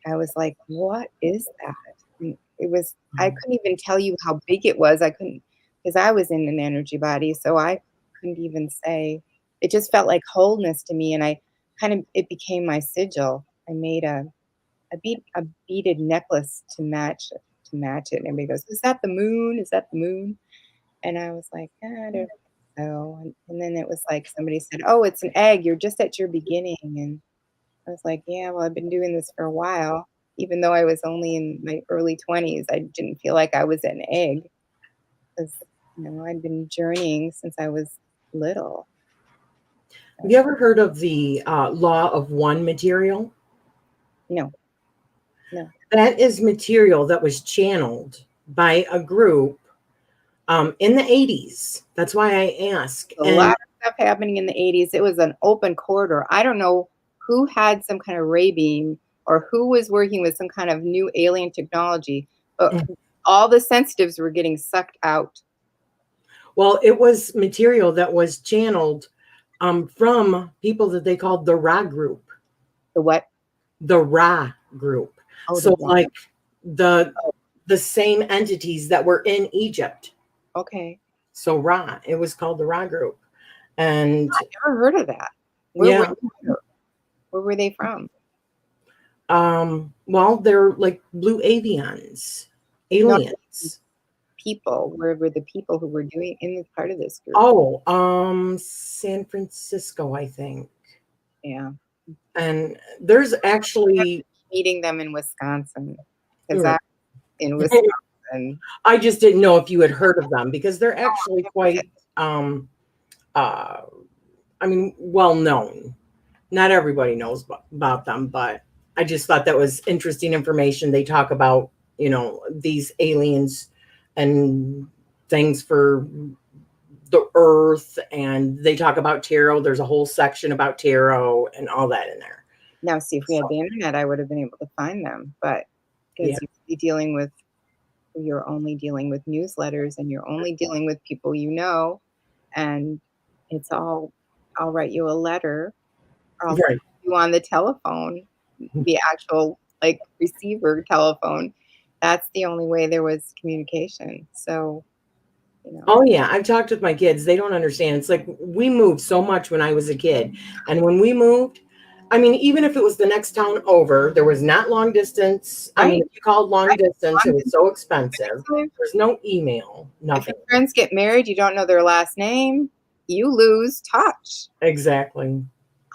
I was like, what is that? And I couldn't even tell you how big it was. I couldn't, because I was in an energy body. So I couldn't even say, it just felt like wholeness to me. And it became my sigil. I made a beaded necklace to match it. And everybody goes, "Is that the moon? Is that the moon?" And I was like, I don't think so. And then it was like somebody said, "Oh, it's an egg. You're just at your beginning." And I was like, "Yeah, well, I've been doing this for a while." Even though I was only in my early 20s, I didn't feel like I was an egg because I'd been journeying since I was little. Have you So, ever heard of the law of one material? no, no. That is material that was channeled by a group in the 80s. That's why I ask. A lot And of stuff happening in the 80s. It was an open corridor. I don't know who had some kind of ray beam or who was working with some kind of new alien technology, but all the sensitives were getting sucked out. Well, it was material that was channeled from people that they called the Ra group. The what? The Ra group. Oh, the So rock. like the same entities that were in Egypt. Okay. So Ra, it was called the Ra group. And I never heard of that. yeah, Where were they from? well, they're like blue avians, No, aliens. people. Where were the people who were doing in this part of this group? Oh, San Francisco, I think. Yeah. And there's actually Meeting them in Wisconsin. Because right. I'm in Wisconsin. I just didn't know if you had heard of them because they're actually quite uh I mean well known. Not everybody knows about them, but I just thought that was interesting information. They talk about, these aliens and things for the earth, and they talk about tarot. There's a whole section about tarot and all that in there. Now, see, if we had So, the internet, I would have been able to find them. But yeah, because you're only dealing with newsletters and you're only dealing with people you know, and it's all, I'll write you a letter, or I'll right. talk to you on the telephone, the actual like receiver telephone. That's the only way there was communication. So, Oh yeah, I've talked with my kids. They don't understand. It's like we moved so much when I was a kid. And when we moved, I mean, even if it was the next town over, there was not long distance. I right, mean, if you called long right. distance, it was so expensive. There's no email, If nothing. your friends get married, you don't know their last name, you lose touch. Exactly.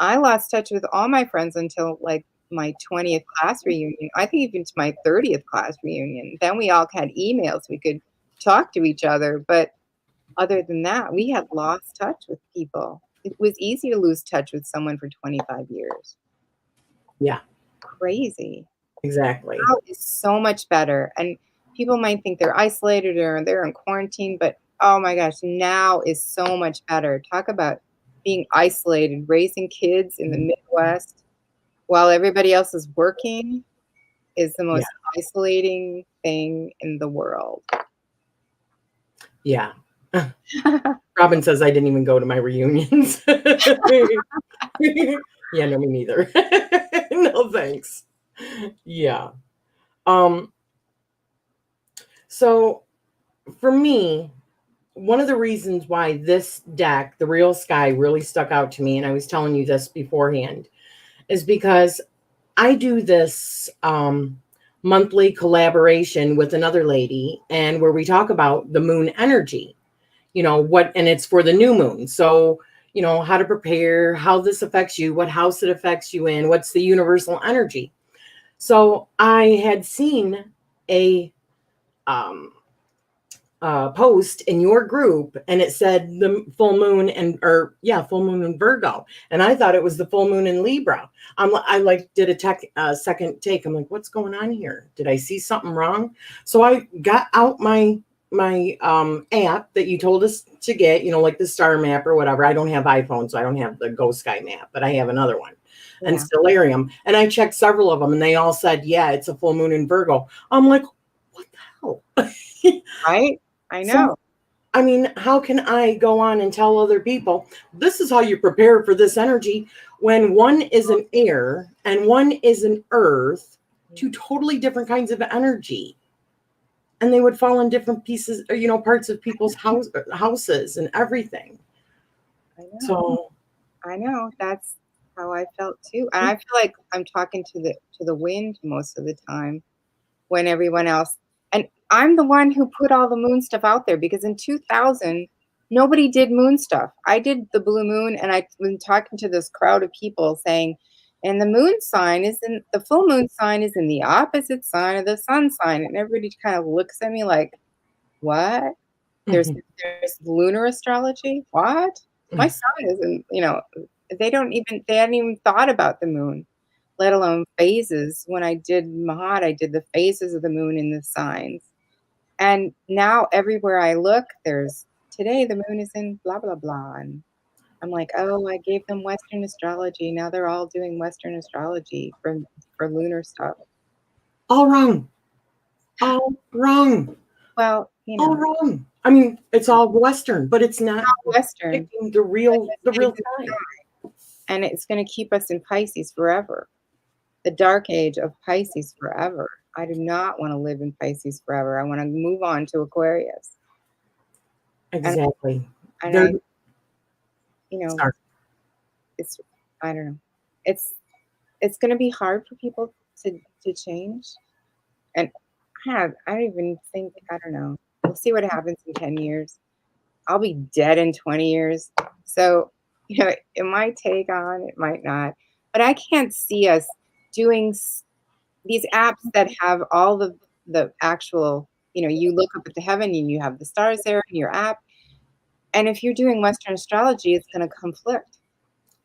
I lost touch with all my friends until like my 20th class reunion. I think even to my 30th class reunion. Then we all had emails. We could talk to each other. But other than that, we had lost touch with people. It was easy to lose touch with someone for 25 years. Yeah, Crazy. exactly. Now is so much better. And people might think they're isolated or they're in quarantine, but oh my gosh, now is so much better. Talk about being isolated, raising kids in the Midwest while everybody else is working is the Yeah. most isolating thing in the world. Yeah. Robin says I didn't even go to my reunions. Yeah, no, me neither. No, thanks. Yeah. Um, so for me, one of the reasons why this deck, the Real Sky, really stuck out to me, and I was telling you this beforehand, is because I do this monthly collaboration with another lady, and where we talk about the moon energy, and it's for the new moon. So, how to prepare, how this affects you, what house it affects you in, what's the universal energy. So I had seen a um, post in your group, and it said the full moon full moon in Virgo, and I thought it was the full moon in Libra. I like did a second take. I'm like, what's going on here? Did I see something wrong? So I got out my app that you told us to get, like the star map or whatever. I don't have iPhone, so I don't have the Go Sky map, but I have another one. And Yeah. Stellarium, and I checked several of them, and they all said, yeah, it's a full moon in Virgo. I'm like, what the hell? Right? I So, know. I mean, how can I go on and tell other people this is how you prepare for this energy when one is an air and one is an earth, two totally different kinds of energy, and they would fall in different pieces, or, parts of people's houses and everything. I know. So, I know. That's how I felt too. And I feel like I'm talking to the wind most of the time when everyone else, and I'm the one who put all the moon stuff out there because in 2000 nobody did moon stuff. I did the blue moon, and I've been talking to this crowd of people saying, and the moon sign is in the full moon sign is in the opposite sign of the sun sign, and everybody kind of looks at me like, what? There's mhm. there's lunar astrology? What? My son isn't, they hadn't even thought about the moon, let alone phases. When I did MAAT, I did the phases of the moon in the signs. And now everywhere I look, there's today the moon is in blah blah blah. And I'm like, oh, I gave them Western astrology. Now they're all doing Western astrology for lunar stuff. All wrong. All wrong. Well, All wrong. I mean, it's all Western, but it's not Western, depicting the real time. and it's going to keep us in Pisces forever. The dark age of Pisces forever. I do not want to live in Pisces forever. I want to move on to Aquarius. Exactly. And I, you know, Sorry. it's, I don't know. It's going to be hard for people to change. And I don't even think, I don't know. We'll see what happens in 10 years. I'll be dead in 20 years. So, it might take on, it might not. But I can't see us doing these apps that have all the actual, you look up at the heaven and you have the stars there in your app. And if you're doing Western astrology, it's going to conflict.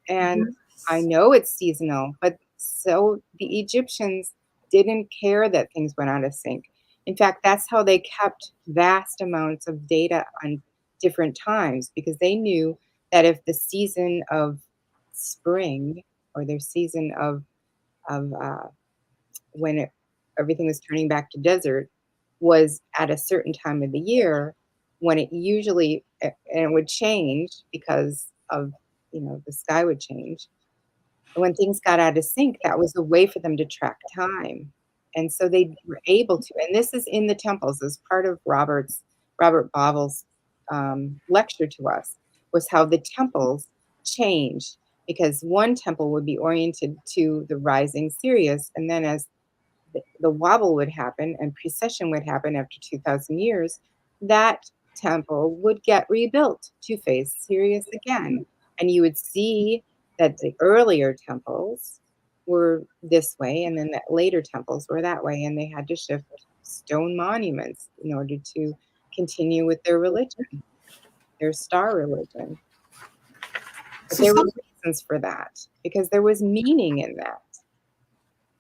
And I know it's seasonal, but so the Egyptians didn't care that things went out of sync. In fact, that's how they kept vast amounts of data on different times, because they knew that if the season of spring or their season of when everything was turning back to desert was at a certain time of the year, when it usually, and it would change because of, the sky would change. And when things got out of sync, that was a way for them to track time. And so they were able to, and this is in the temples as part of Robert Bauvel's lecture to us, was how the temples changed, because one temple would be oriented to the rising Sirius, and then as the wobble would happen and precession would happen after 2,000 years, that temple would get rebuilt to face Sirius again. And you would see that the earlier temples were this way, and then the later temples were that way, and they had to shift stone monuments in order to continue with their religion, their star religion. But there were reasons for that, because there was meaning in that.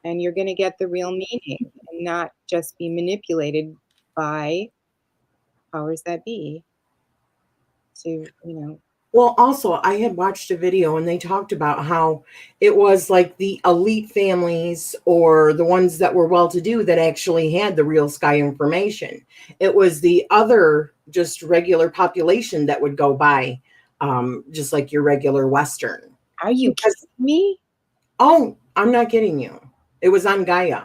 And you're going to get the real meaning and not just be manipulated by powers that be to, Well, also, I had watched a video and they talked about how it was like the elite families or the ones that were well to do that actually had the real sky information. It was the other just regular population that would go by, just like your regular Western. Are you kidding me? Oh, I'm not kidding you. It was on Gaia.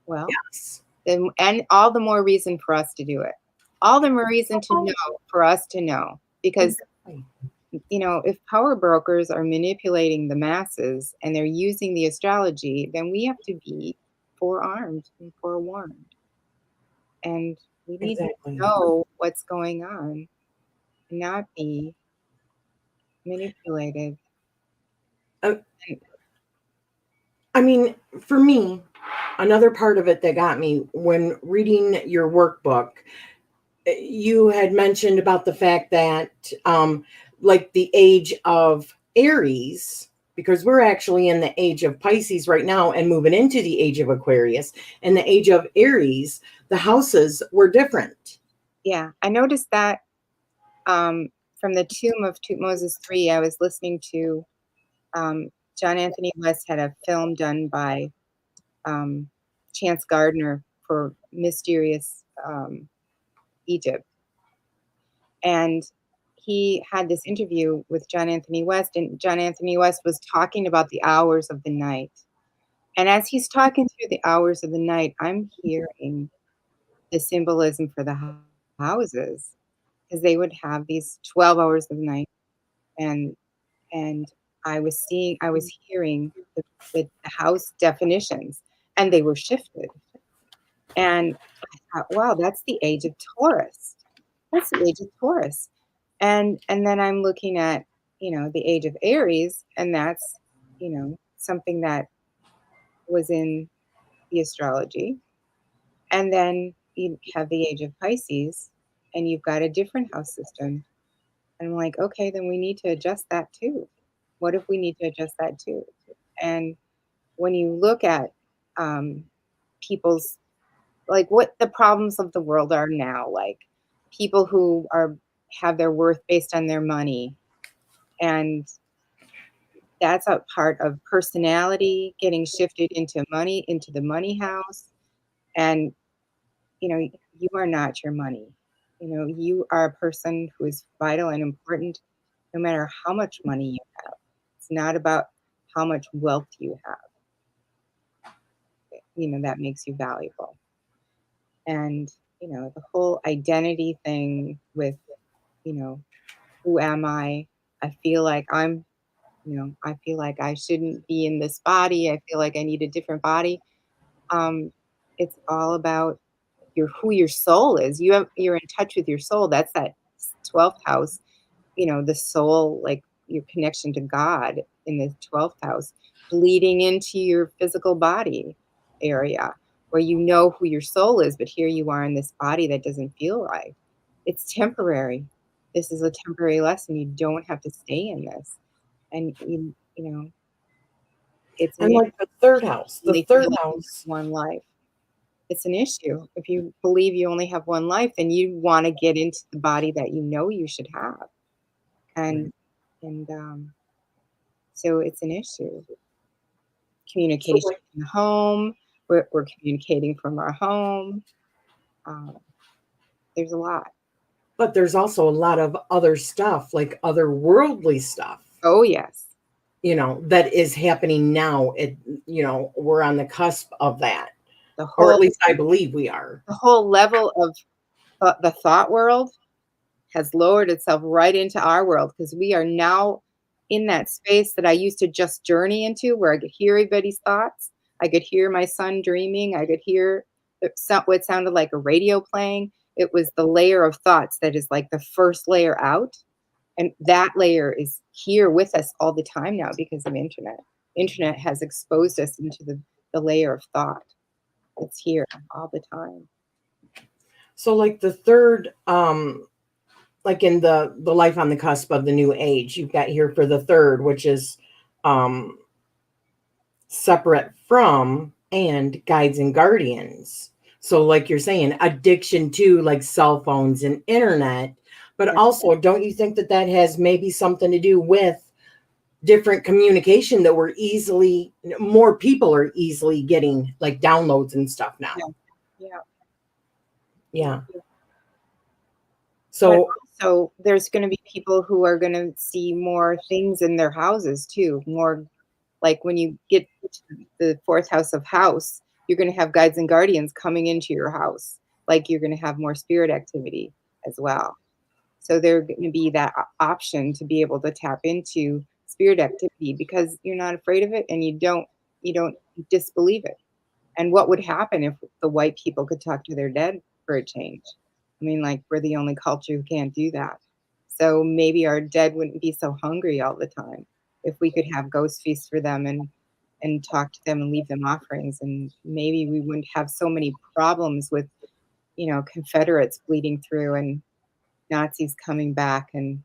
Well, yes. And all the more reason for us to do it. All the more reason to know, for us to know. Because, if power brokers are manipulating the masses and they're using the astrology, then we have to be forearmed and forewarned. And we need to know what's going on and not be manipulated. I mean, for me, another part of it that got me when reading your workbook, you had mentioned about the fact that, like the age of Aries, because we're actually in the age of Pisces right now and moving into the age of Aquarius, and the age of Aries, the houses were different. Yeah, I noticed that from the Tomb of Tutmosis III. I was listening to John Anthony West had a film done by Chance Gardner for Mysterious Egypt. And he had this interview with John Anthony West, and John Anthony West was talking about the hours of the night. And as he's talking through the hours of the night, I'm hearing the symbolism for the houses, because they would have these 12 hours of the night. And I was hearing the house definitions, and they were shifted. And I thought, wow, that's the age of Taurus. That's the age of Taurus. And then I'm looking at, the age of Aries, and that's, something that was in the astrology. And then you have the age of Pisces, and you've got a different house system. And I'm like, okay, then we need to adjust that too. What if we need to adjust that too? And when you look at people's, like, what the problems of the world are now, like people who have their worth based on their money, and that's a part of personality getting shifted into money, into the money house. And you are not your money. You are a person who is vital and important no matter how much money you have. It's not about how much wealth you have. That makes you valuable. And, the whole identity thing with, you know, who am I? I feel like I feel like I shouldn't be in this body. I feel like I need a different body. Um, it's all about who your soul is. You're in touch with your soul. That's that 12th house, the soul, like your connection to God in the 12th house, bleeding into your physical body area where you know who your soul is, but here you are in this body that doesn't feel right. It's temporary. This is a temporary lesson. You don't have to stay in this. And it's an And issue. like the Really third feel like you house. have one life. It's an issue. If you believe you only have one life, then you want to get into the body that you know you should have. And and so it's an issue. So Communication like, from home. We're communicating from our home. Um, there's a lot. but there's also a lot of other stuff, like otherworldly stuff, Oh yes, that is happening now. We're on the cusp of that, the or at whole least I believe we are. the whole level of the thought world has lowered itself right into our world because we are now in that space that I used to just journey into, where I could hear everybody's thoughts. I could hear my son dreaming. I could hear what sounded like a radio playing. It was the layer of thoughts that is like the first layer out. And that layer is here with us all the time now because of internet. Internet has exposed us into the layer of thought. It's here all the time. So like the third, like in the life on the cusp of the new age, you've got here for the third, which is um separate from and guides and guardians. So like you're saying, addiction to like cell phones and internet, but Yeah. also don't you think that that has maybe something to do with different communication that more people are easily getting like downloads and stuff now? Yeah. Yeah. Yeah. But So also, there's going to be people who are going to see more things in their houses too. More like when you get to the fourth house, you're going to have guides and guardians coming into your house. Like you're going to have more spirit activity as well. So there's going to be that option to be able to tap into spirit activity because you're not afraid of it and you don't disbelieve it. And what would happen if the white people could talk to their dead for a change? I mean, like, we're the only culture who can't do that. So maybe our dead wouldn't be so hungry all the time if we could have ghost feasts for them and talk to them and leave them offerings. And maybe we wouldn't have so many problems with, Confederates bleeding through and Nazis coming back and,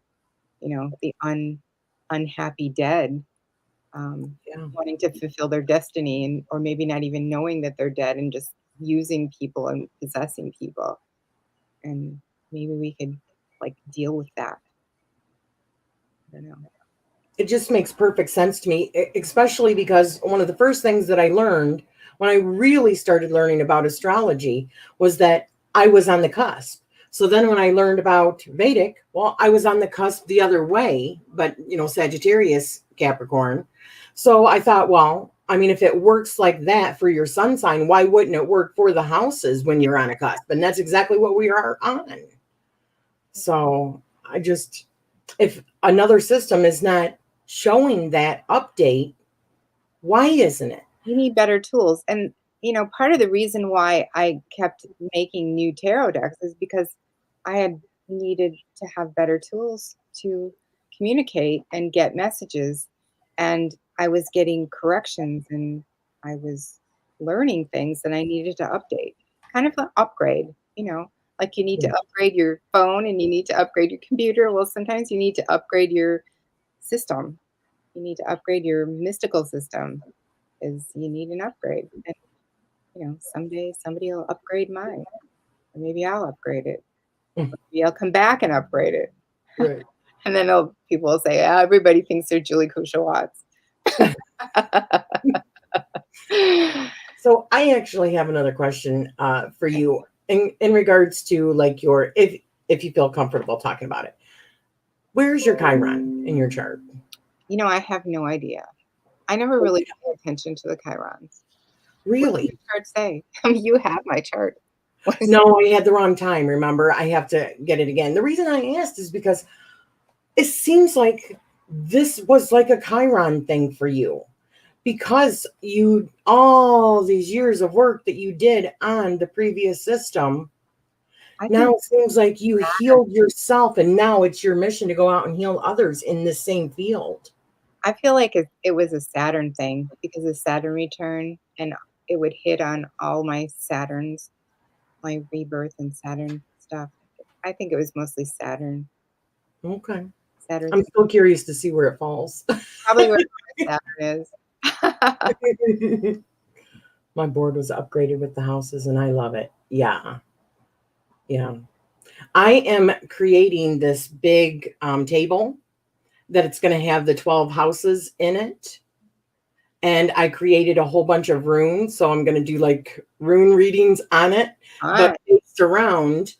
the unhappy dead yeah. wanting to fulfill their destiny or maybe not even knowing that they're dead and just using people and possessing people. And maybe we could like deal with that. I don't know. It just makes perfect sense to me, especially because one of the first things that I learned when I really started learning about astrology was that I was on the cusp. So then when I learned about Vedic, well, I was on the cusp the other way, but Sagittarius, Capricorn. So I thought, well, I mean, if it works like that for your sun sign, why wouldn't it work for the houses when you're on a cusp? And that's exactly what we are on. So if another system is not showing that update, why isn't it? You need better tools. And, part of the reason why I kept making new tarot decks is because I had needed to have better tools to communicate and get messages. And I was getting corrections and I was learning things that I needed to update. Kind of an upgrade, like you need to Yeah. upgrade your phone and you need to upgrade your computer. Well, sometimes you need to upgrade your system. You need to upgrade your mystical system is you need an upgrade. And, someday somebody will upgrade mine. Or maybe I'll upgrade it. Maybe I'll come back and upgrade it. Right. And then people will say, everybody thinks they're Julie Cuccia-Watts. So I actually have another question for you in regards to like if you feel comfortable talking about it. Where's your Chiron in your chart? You know, I have no idea. I never really pay attention to the Chirons. What does Really? your chart say? I mean, you have my chart. No, I had the wrong time. Remember, I have to get it again. The reason I asked is because it seems like this was like a Chiron thing for you, because you, all these years of work that you did on the previous system, I now think it seems like you healed yourself, and now it's your mission to go out and heal others in the same field. I feel like it was a Saturn thing because of Saturn return, and it would hit on all my Saturns, my rebirth and Saturn stuff. I think it was mostly Saturn. Okay. Saturn I'm still curious to see where it falls. probably where my Saturn is. My board was upgraded with the houses and I love it. Yeah. Yeah. I am creating this big table that it's going to have the 12 houses in it. And I created a whole bunch of runes. So I'm going to do like rune readings on it, but based around.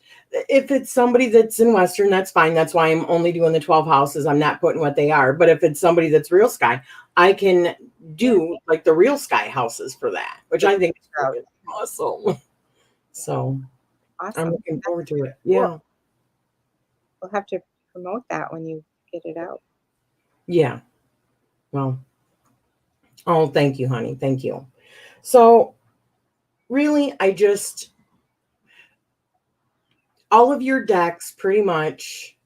If it's somebody that's in Western, that's fine. That's why I'm only doing the 12 houses. I'm not putting what they are. But if it's somebody that's Real Sky, I can do like the Real Sky houses for that, which I think is really awesome. So Awesome. I'm looking forward to it. Yeah. We'll have to promote that when you get it out. Yeah. Well, oh, thank you, honey. Thank you. So really, all of your decks pretty much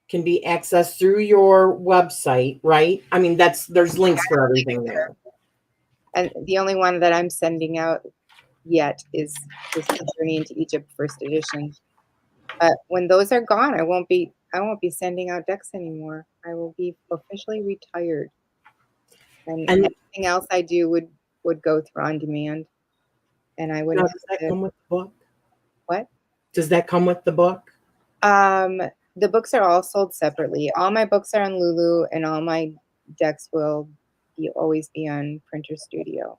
can be accessed through your website, right? I mean, there's links for everything there. And the only one that I'm sending out yet is the Journey into Egypt first edition. But when those are gone, I won't be sending out decks anymore. I will be officially retired. And everything else I do would go through on demand. And I wouldn't Does that come with the book? What? Does that come with the book? The books are all sold separately. All my books are on Lulu, and all my decks will always be on Printer Studio.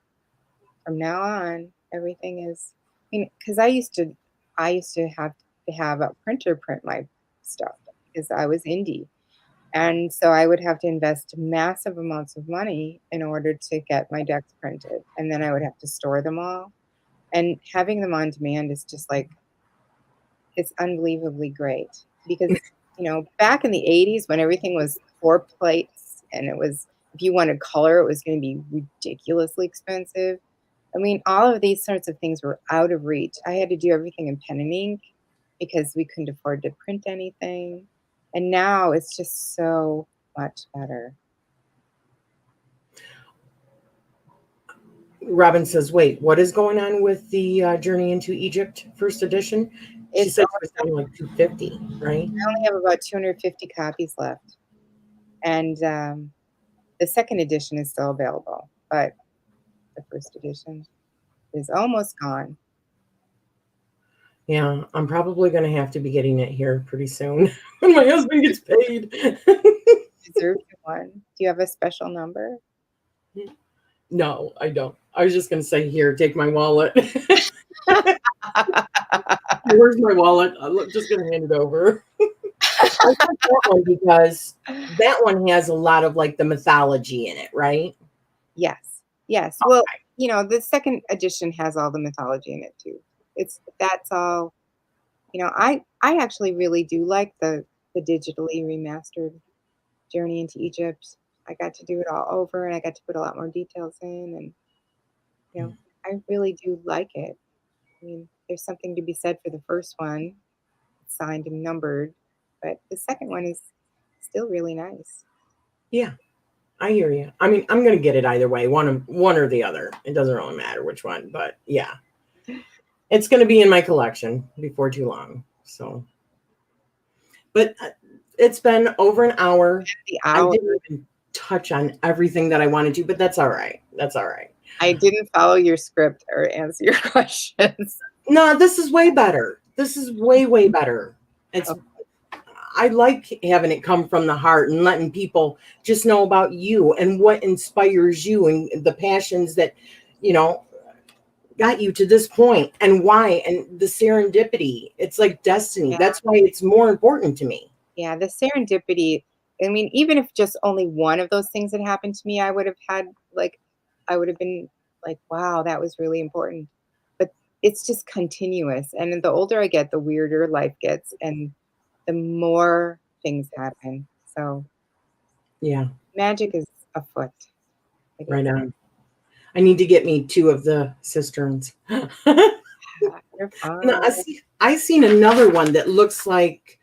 From now on, everything is. I mean, because I used to have to have a printer print my stuff because I was indie, and so I would have to invest massive amounts of money in order to get my decks printed, and then I would have to store them all. And having them on demand is just like, it's unbelievably great because, back in the 80s when everything was 4 plates and it was, if you wanted color, it was going to be ridiculously expensive. I mean, all of these sorts of things were out of reach. I had to do everything in pen and ink because we couldn't afford to print anything. And now it's just so much better. Robin says, wait, what is going on with the Journey into Egypt first edition? She said it was only like 250, right? I only have about 250 copies left. And the second edition is still available, but the first edition is almost gone. Yeah, I'm probably going to have to be getting it here pretty soon when my husband gets paid. Deserve one. Do you have a special number? No, I don't. I was just going to say, here, take my wallet. Where's my wallet? I'm just going to hand it over. I like that one because that one has a lot of like the mythology in it, right? Yes. Yes. Okay. Well, the second edition has all the mythology in it too. That's all. I actually really do like the digitally remastered Journey into Egypt. I got to do it all over, and I got to put a lot more details in, and I really do like it. I mean, there's something to be said for the first one, signed and numbered, but the second one is still really nice. Yeah, I hear you. I mean, I'm going to get it either way, one or the other. It doesn't really matter which one, but yeah. It's going to be in my collection before too long. So, but it's been over an hour. I didn't even touch on everything that I wanted to, but that's all right. That's all right. I didn't follow your script or answer your questions. No, this is way better. This is way, way better. I like having it come from the heart and letting people just know about you and what inspires you and the passions that, got you to this point and why, and the serendipity. It's like destiny. Yeah. That's why it's more important to me. Yeah, the serendipity. I mean, even if just only one of those things had happened to me, I would have had like, I would have been like, wow, that was really important. But it's just continuous. And the older I get, the weirder life gets and the more things happen. So Yeah, magic is afoot. It right is. on. I need to get me 2 of the cisterns. You're No, fine. I seen another one that looks like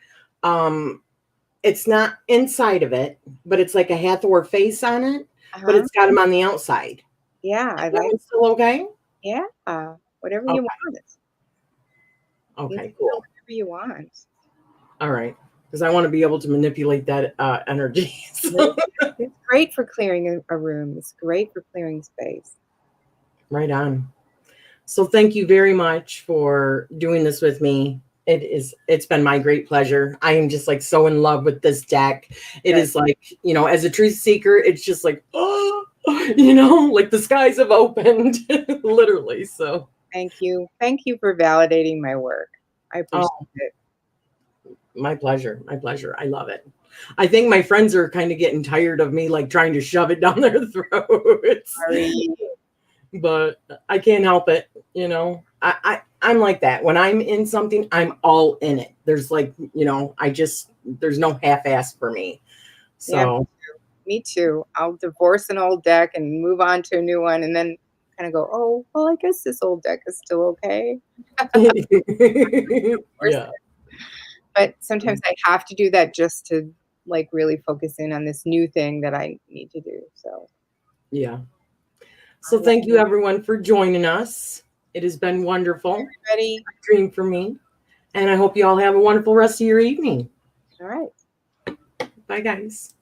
it's not inside of it, but it's like a Hathor face on it, but Uh-huh. it's got him on the outside. Yeah, I Is that like, one still okay? yeah, whatever you Okay. want. You Okay, can go cool. whatever you want. All right. Because I want to be able to manipulate that energy. So, It's great for clearing a room. It's great for clearing space. right on. So thank you very much for doing this with me. It's been my great pleasure. I am just like so in love with this deck. It Good. is like, as a truth seeker, it's just like, oh, like the skies have opened, literally. So Thank you. Thank you for validating my work. I appreciate oh, it. my pleasure. My pleasure. I love it. I think my friends are kind of getting tired of me like trying to shove it down their throats. Sorry. But I can't help it. I'm like that. When I'm in something, I'm all in it. There's like, there's no half-ass for me. Yeah, So me too. I'll divorce an old deck and move on to a new one and then kind of go, oh, well, I guess this old deck is still okay. yeah, But sometimes I have to do that just to like really focus in on this new thing that I need to do. So yeah. I So love thank you everyone for joining us. It has been wonderful. everybody. A dream for me. And I hope you all have a wonderful rest of your evening. All right. Bye guys.